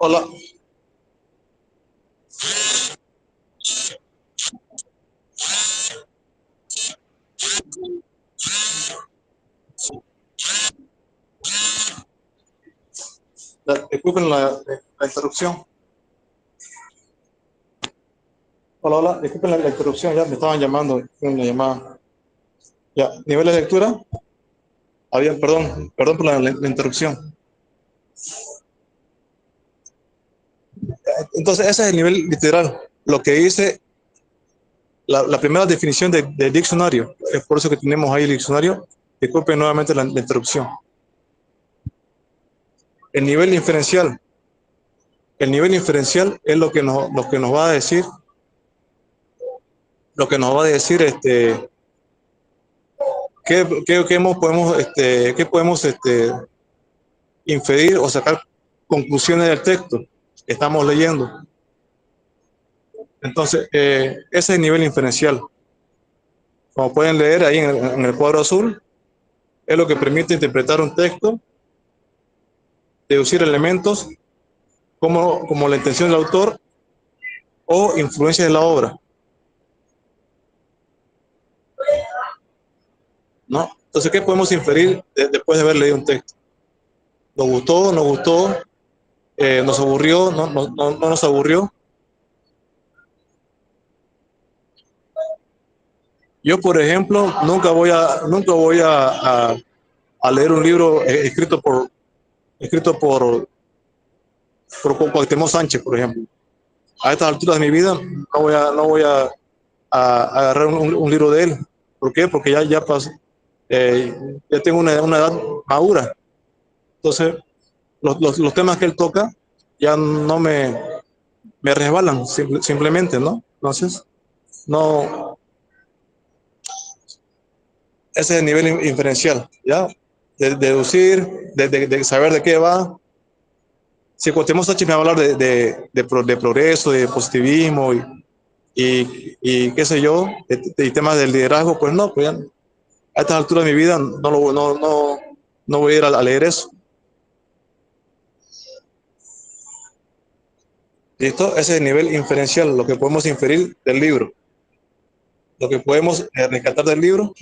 Hola. Disculpen la interrupción. Hola, disculpen la interrupción, ya me estaban llamando en la llamada. Ya, nivel de lectura. Perdón por la interrupción. Entonces, ese es el nivel literal, lo que dice la primera definición de diccionario. Es por eso que tenemos ahí el diccionario. Disculpen nuevamente la interrupción. El nivel inferencial. El nivel inferencial es lo que nos va a decir, qué podemos inferir o sacar conclusiones del texto que estamos leyendo. Entonces, ese es el nivel inferencial. Como pueden leer ahí en el cuadro azul, es lo que permite interpretar un texto, deducir elementos como la intención del autor o influencia de la obra, ¿no? Entonces, ¿qué podemos inferir después de haber leído un texto? ¿Nos gustó? ¿Nos gustó? ¿Nos aburrió? ¿No nos aburrió? Yo, por ejemplo, nunca voy a leer un libro escrito por Por Cuauhtémoc Sánchez, por ejemplo. A estas alturas de mi vida no voy a agarrar un libro de él. ¿Por qué? Porque ya pasó, ya tengo una edad madura. Entonces, los temas que él toca ya no me resbalan simplemente, ¿no? Entonces, no, ese es el nivel inferencial, ¿ya? De deducir, de saber de qué va. Si Cuauhtémoc Sánchez me va a hablar de progreso, de positivismo y qué sé yo, de temas del liderazgo, pues no, pues ya, a estas alturas de mi vida no voy a ir a leer eso. ¿Listo? Ese es el nivel inferencial, lo que podemos inferir del libro, lo que podemos rescatar del libro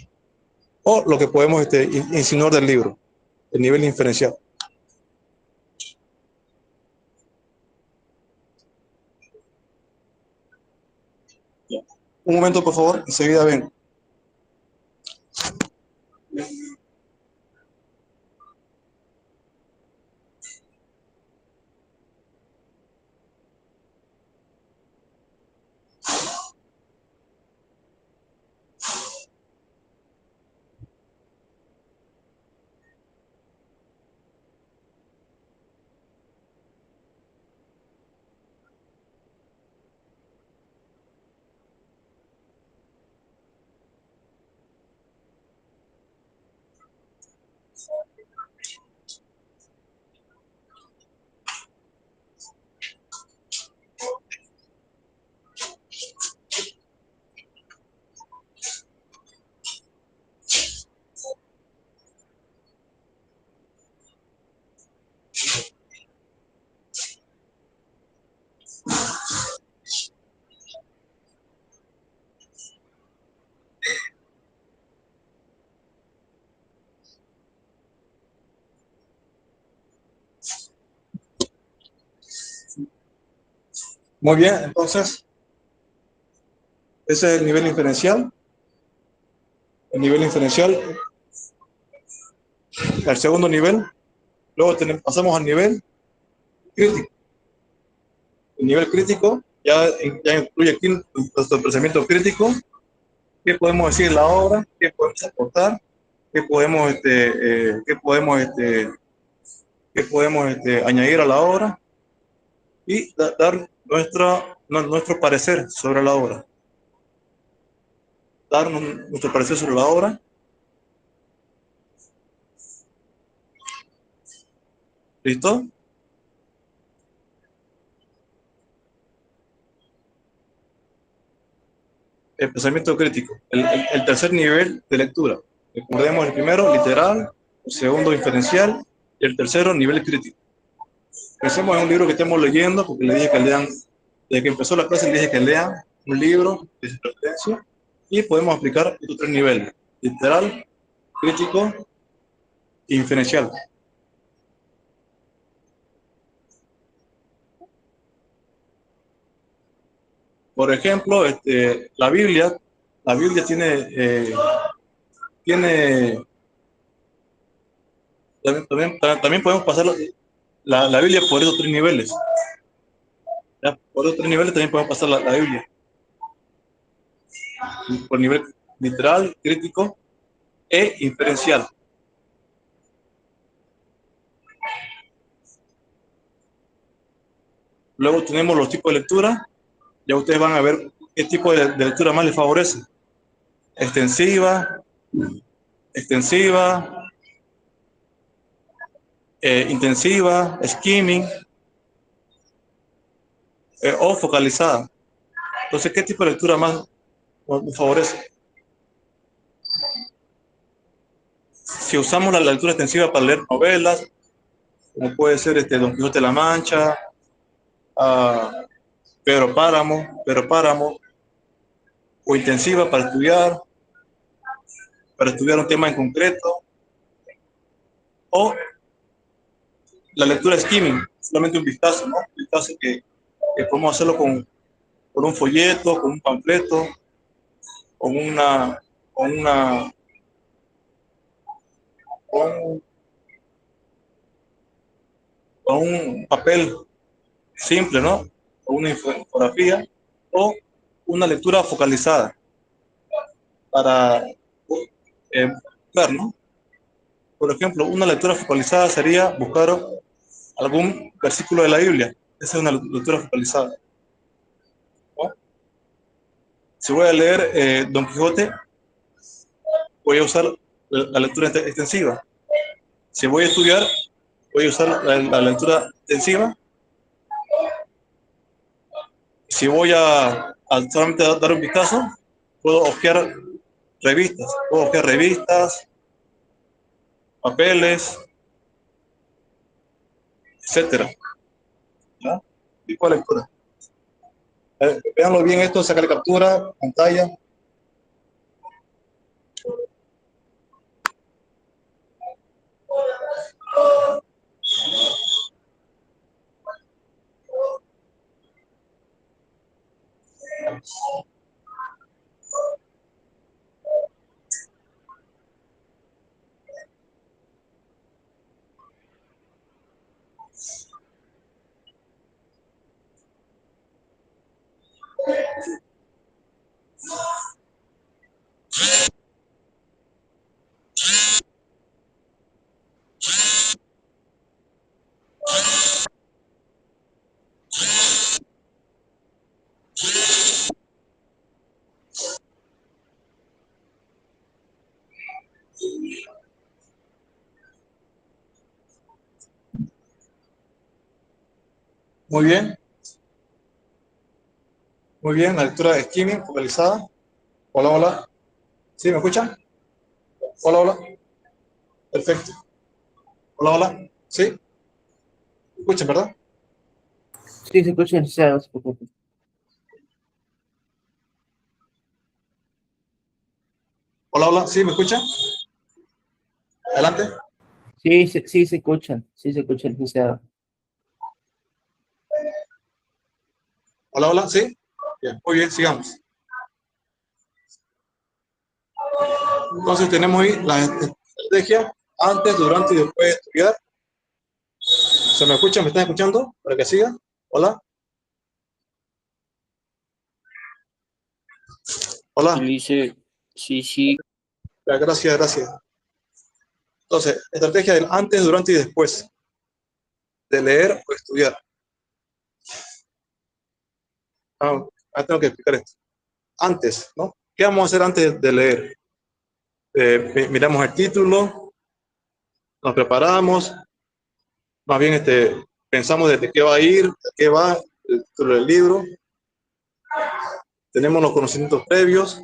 o lo que podemos insinuar del libro, el nivel inferencial. Un momento, por favor, enseguida ven. Muy bien, entonces, ese es el nivel inferencial. El nivel inferencial, el segundo nivel. Luego pasamos al nivel crítico. El nivel crítico ya incluye aquí nuestro pensamiento crítico. ¿Qué podemos decir en la obra? ¿Qué podemos aportar? ¿Qué podemos añadir a la obra? Y dar nuestro parecer sobre la obra. Dar nuestro parecer sobre la obra. ¿Listo? El pensamiento crítico, el tercer nivel de lectura. Recordemos el primero, literal, el segundo, inferencial, y el tercero, nivel crítico. Pensemos en un libro que estemos leyendo, porque le dije que lean, desde que empezó la clase le dije que lean un libro de su preferencia, y podemos aplicar estos tres niveles, literal, crítico e inferencial. Por ejemplo, la Biblia tiene también podemos pasar la Biblia por esos tres niveles. ¿Ya? Por esos tres niveles también podemos pasar la Biblia. Por nivel literal, crítico e inferencial. Luego tenemos los tipos de lectura. Ya ustedes van a ver qué tipo de lectura más les favorece. Extensiva, intensiva, skimming o focalizada. Entonces, ¿qué tipo de lectura más nos favorece? Si usamos la lectura extensiva para leer novelas, como puede ser Don Quijote de la Mancha, Pedro Páramo, o intensiva para estudiar un tema en concreto, o la lectura skimming, solamente un vistazo, ¿no? Un vistazo que podemos hacerlo con un folleto, con un panfleto, con con un papel simple, ¿no? O una infografía o una lectura focalizada para ver, ¿no? Por ejemplo, una lectura focalizada sería buscar algún versículo de la Biblia. Esa es una lectura focalizada, ¿no? Si voy a leer Don Quijote, voy a usar la lectura extensiva. Si voy a estudiar, voy a usar la lectura extensiva. Si voy a solamente dar un vistazo, puedo puedo hojear revistas, papeles, etcétera. ¿Ya? Tipo de lectura. Veanlo bien esto, sacar captura, pantalla. Muy bien, muy bien. La lectura de skimming focalizada. Hola, hola. ¿Sí, me escuchan? Hola, hola. Perfecto. Hola, hola. ¿Sí? ¿Me escuchan, verdad? Sí, se escucha, licenciado, no se preocupe. Hola, hola. ¿Sí, me escuchan? Adelante. Sí, se escucha, licenciado. Hola, hola. ¿Sí? Bien, muy bien, sigamos. Entonces tenemos ahí la estrategia antes, durante y después de estudiar. ¿Se me escuchan? ¿Me están escuchando? Para que siga. Hola. Y le Hola. dice, sí, sí, Gracias, gracias. Entonces, estrategia del antes, durante y después de leer o estudiar. Tengo que explicar esto. Antes, ¿no? ¿Qué vamos a hacer antes de leer? Miramos el título, nos preparamos, más bien pensamos de qué va a ir, de qué va el título del libro, tenemos los conocimientos previos.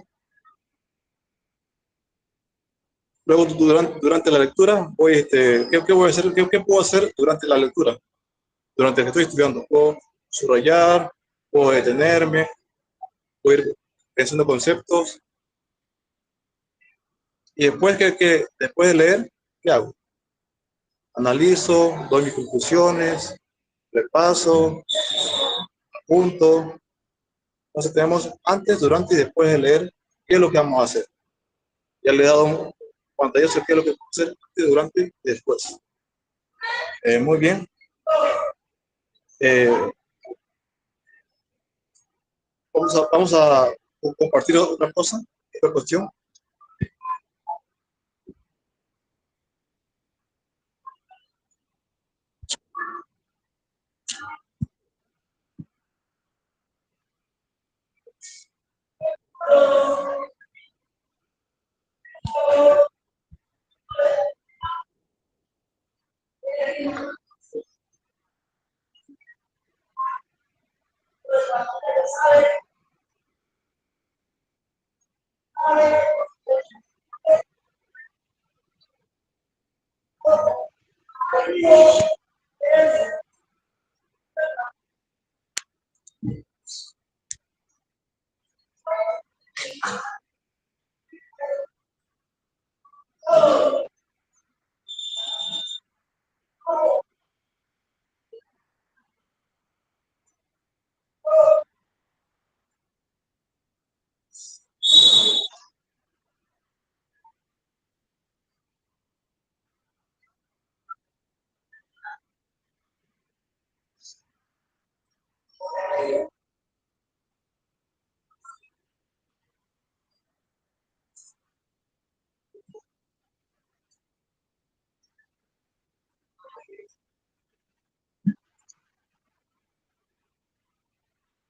Luego, durante la lectura, ¿qué voy a hacer? ¿Qué puedo hacer durante la lectura? Durante que estoy estudiando, puedo subrayar, puedo detenerme, puedo ir pensando conceptos. Y después de leer, ¿qué hago? Analizo, doy mis conclusiones, repaso, apunto. Entonces tenemos antes, durante y después de leer qué es lo que vamos a hacer. Ya le he dado un pantallazo de qué es lo que vamos a hacer antes, durante y después. Muy bien. Eh, vamos a compartir otra cosa, otra cuestión.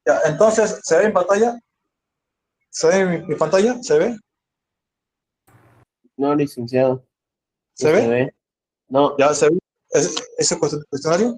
Ya, entonces, ¿se ve en pantalla? ¿Se ve en mi pantalla? ¿Se ve? No, licenciado, no ¿Se se ve? ve. No, ¿Ya se ve ese cuestionario?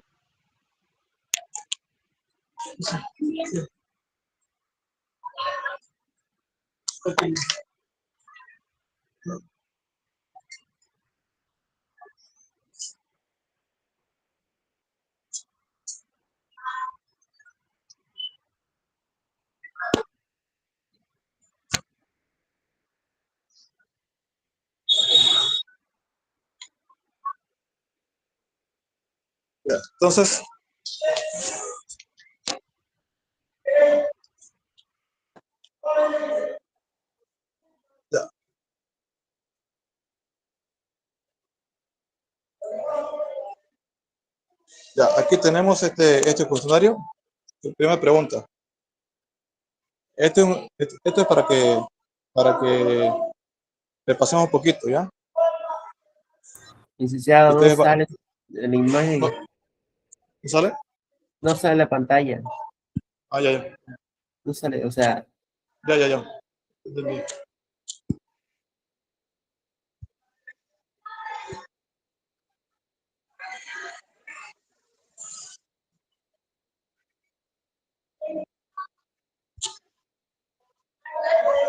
Ya, entonces, ya, ya, aquí tenemos este cuestionario. Primera pregunta. Esto es para que repasemos un poquito, ¿ya? licenciado, no Ustedes sale en la imagen, ¿no, ¿no sale? no sale en la pantalla, Ah, ya, ya, no sale, o sea, ya, ya, ya. Entendí.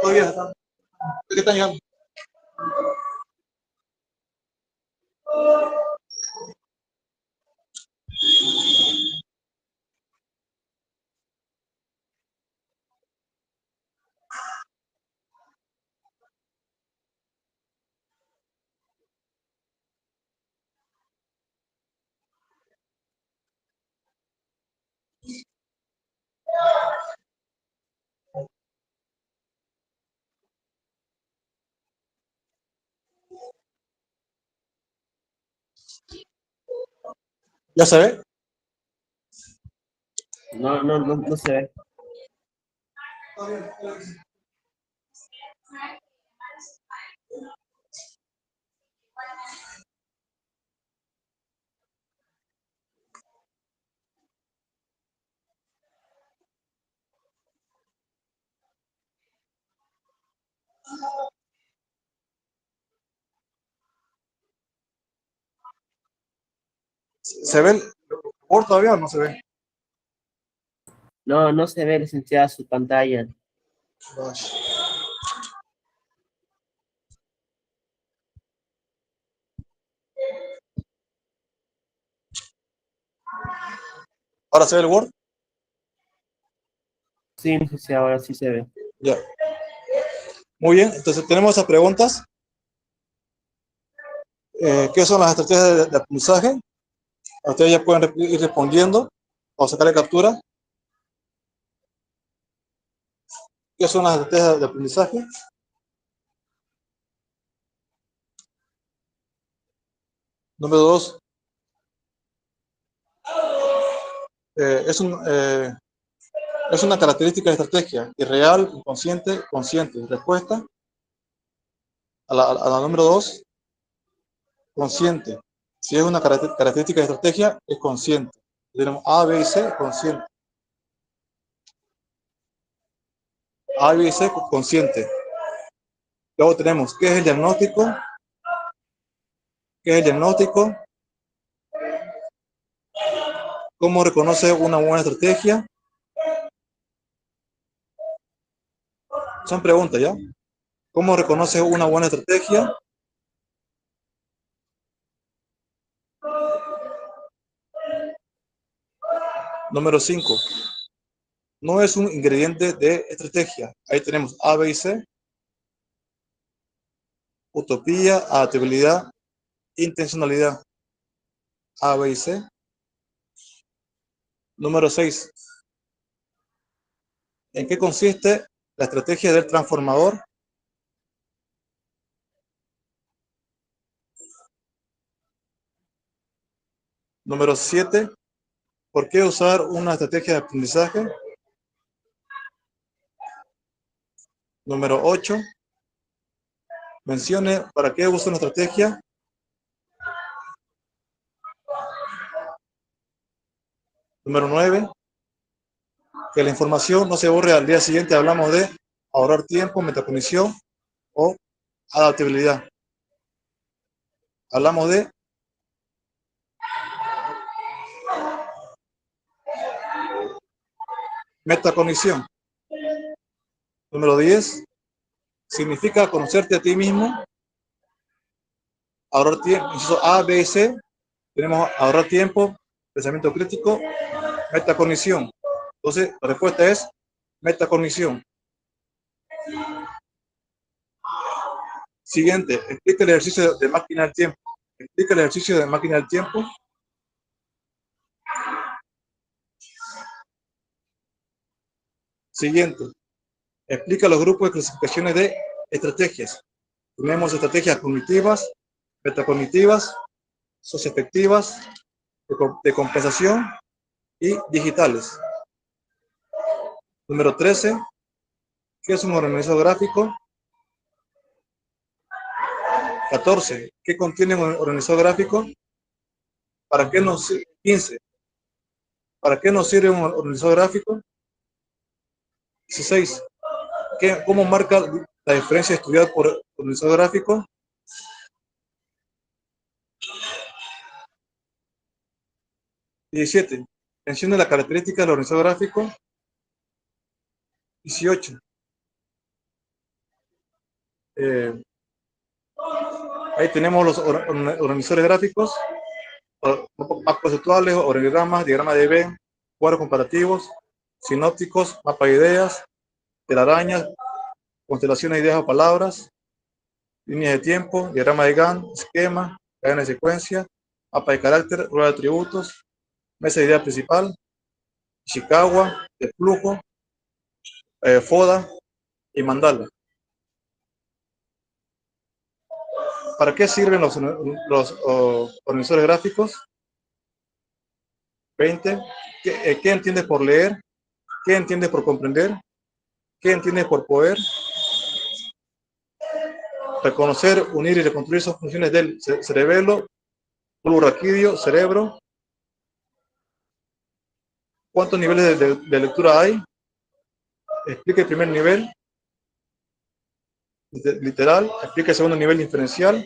Todavía está. ¿Qué están llegando? ¿Ya se ve? no se ve. ¿Se ve el Word todavía o no se ve? No se ve, licenciado, su pantalla. Ay. ¿Ahora se ve el Word? Sí, licenciado, ahora sí se ve. Ya. Muy bien, entonces tenemos esas preguntas. ¿Qué son las estrategias de aprendizaje? Ustedes ya pueden ir respondiendo o sacarle captura. ¿Qué son las estrategias de aprendizaje? Número 2, es una característica de estrategia, irreal, inconsciente, consciente. Respuesta a la número 2, consciente. Si es una característica de estrategia, es consciente. Tenemos A, B y C, consciente. A, B y C, consciente. Luego tenemos, ¿qué es el diagnóstico? ¿Qué es el diagnóstico? ¿Cómo reconoce una buena estrategia? Son preguntas, ¿ya? ¿Cómo reconoce una buena estrategia? Número 5. No es un ingrediente de estrategia. Ahí tenemos A, B y C. Utopía, adaptabilidad, intencionalidad. A, B y C. Número 6. ¿En qué consiste la estrategia del transformador? Número 7. ¿Por qué usar una estrategia de aprendizaje? Número 8. Mencione para qué usa una estrategia. Número 9. que la información no se borre al día siguiente. Hablamos de ahorrar tiempo, metacognición o adaptabilidad. Hablamos de metacognición. Número 10. Significa conocerte a ti mismo. Ahorrar tiempo. Inciso A, B y C. Tenemos ahorrar tiempo, pensamiento crítico, metacognición. Entonces, la respuesta es metacognición. Siguiente, explica el ejercicio de máquina del tiempo. Explica el ejercicio de máquina del tiempo. Siguiente, explica los grupos de clasificaciones de estrategias. Tenemos estrategias cognitivas, metacognitivas, socioafectivas, de compensación y digitales. Número 13, ¿qué es un organizador gráfico? 14, ¿qué contiene un organizador gráfico? ¿Para qué nos sirve? 15, ¿para qué nos sirve un organizador gráfico? 16, ¿cómo marca la diferencia de estudiar por organizador gráfico? 17, menciona la característica del organizador gráfico. 18, ahí tenemos los organizadores gráficos, mapas conceptuales, organigramas, diagrama de Venn, cuadros comparativos, sinópticos, mapa de ideas, telarañas, constelaciones de ideas o palabras, líneas de tiempo, diagrama de Gantt, esquema, cadena de secuencia, mapa de carácter, rueda de atributos, mesa de idea principal, Ishikawa, de flujo, FODA y mandala. ¿Para qué sirven los organizadores gráficos? 20. ¿Qué entiendes por leer? ¿Qué entiendes por comprender? ¿Qué entiendes por poder? Reconocer, unir y reconstruir esas funciones del cerebelo, bulbo raquídeo, cerebro. ¿Cuántos niveles de lectura hay? Explica el primer nivel, literal. Explica el segundo nivel diferencial.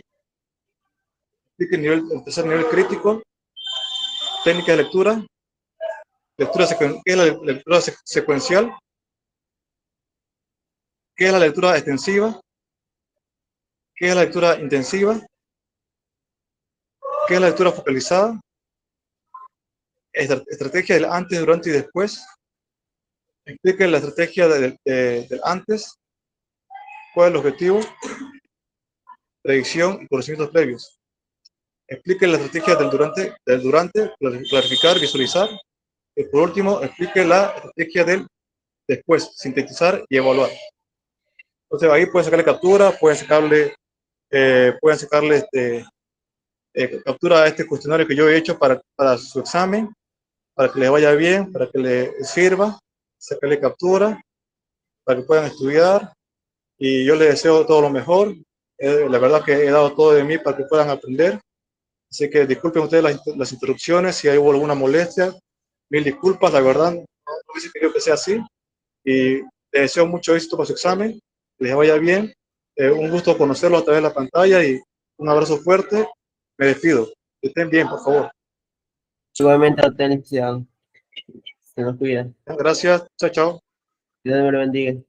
Explica el tercer nivel crítico. Técnica de lectura. ¿Qué es la lectura secuencial? ¿Qué es la lectura extensiva? ¿Qué es la lectura intensiva? ¿Qué es la lectura focalizada? Estrategia del antes, durante y después. Explica la estrategia del antes. ¿Cuál es el objetivo? Predicción y conocimientos previos. Explique la estrategia del durante, clarificar, visualizar. Y por último, explique la estrategia del después, sintetizar y evaluar. Entonces ahí pueden sacarle captura, pueden sacarle captura a este cuestionario que yo he hecho para su examen, para que les vaya bien, para que les sirva, sacarle captura, para que puedan estudiar. Y yo les deseo todo lo mejor. La verdad que he dado todo de mí para que puedan aprender. Así que disculpen ustedes las interrupciones, si hay alguna molestia, mil disculpas, la verdad, no hubiese querido que sea así. Y les deseo mucho éxito para su examen, que les vaya bien. Un gusto conocerlos a través de la pantalla y un abrazo fuerte. Me despido. Que estén bien, por favor. Igualmente a usted, licenciado. Se nos cuida. Gracias. Chao, chao. Dios me lo bendiga.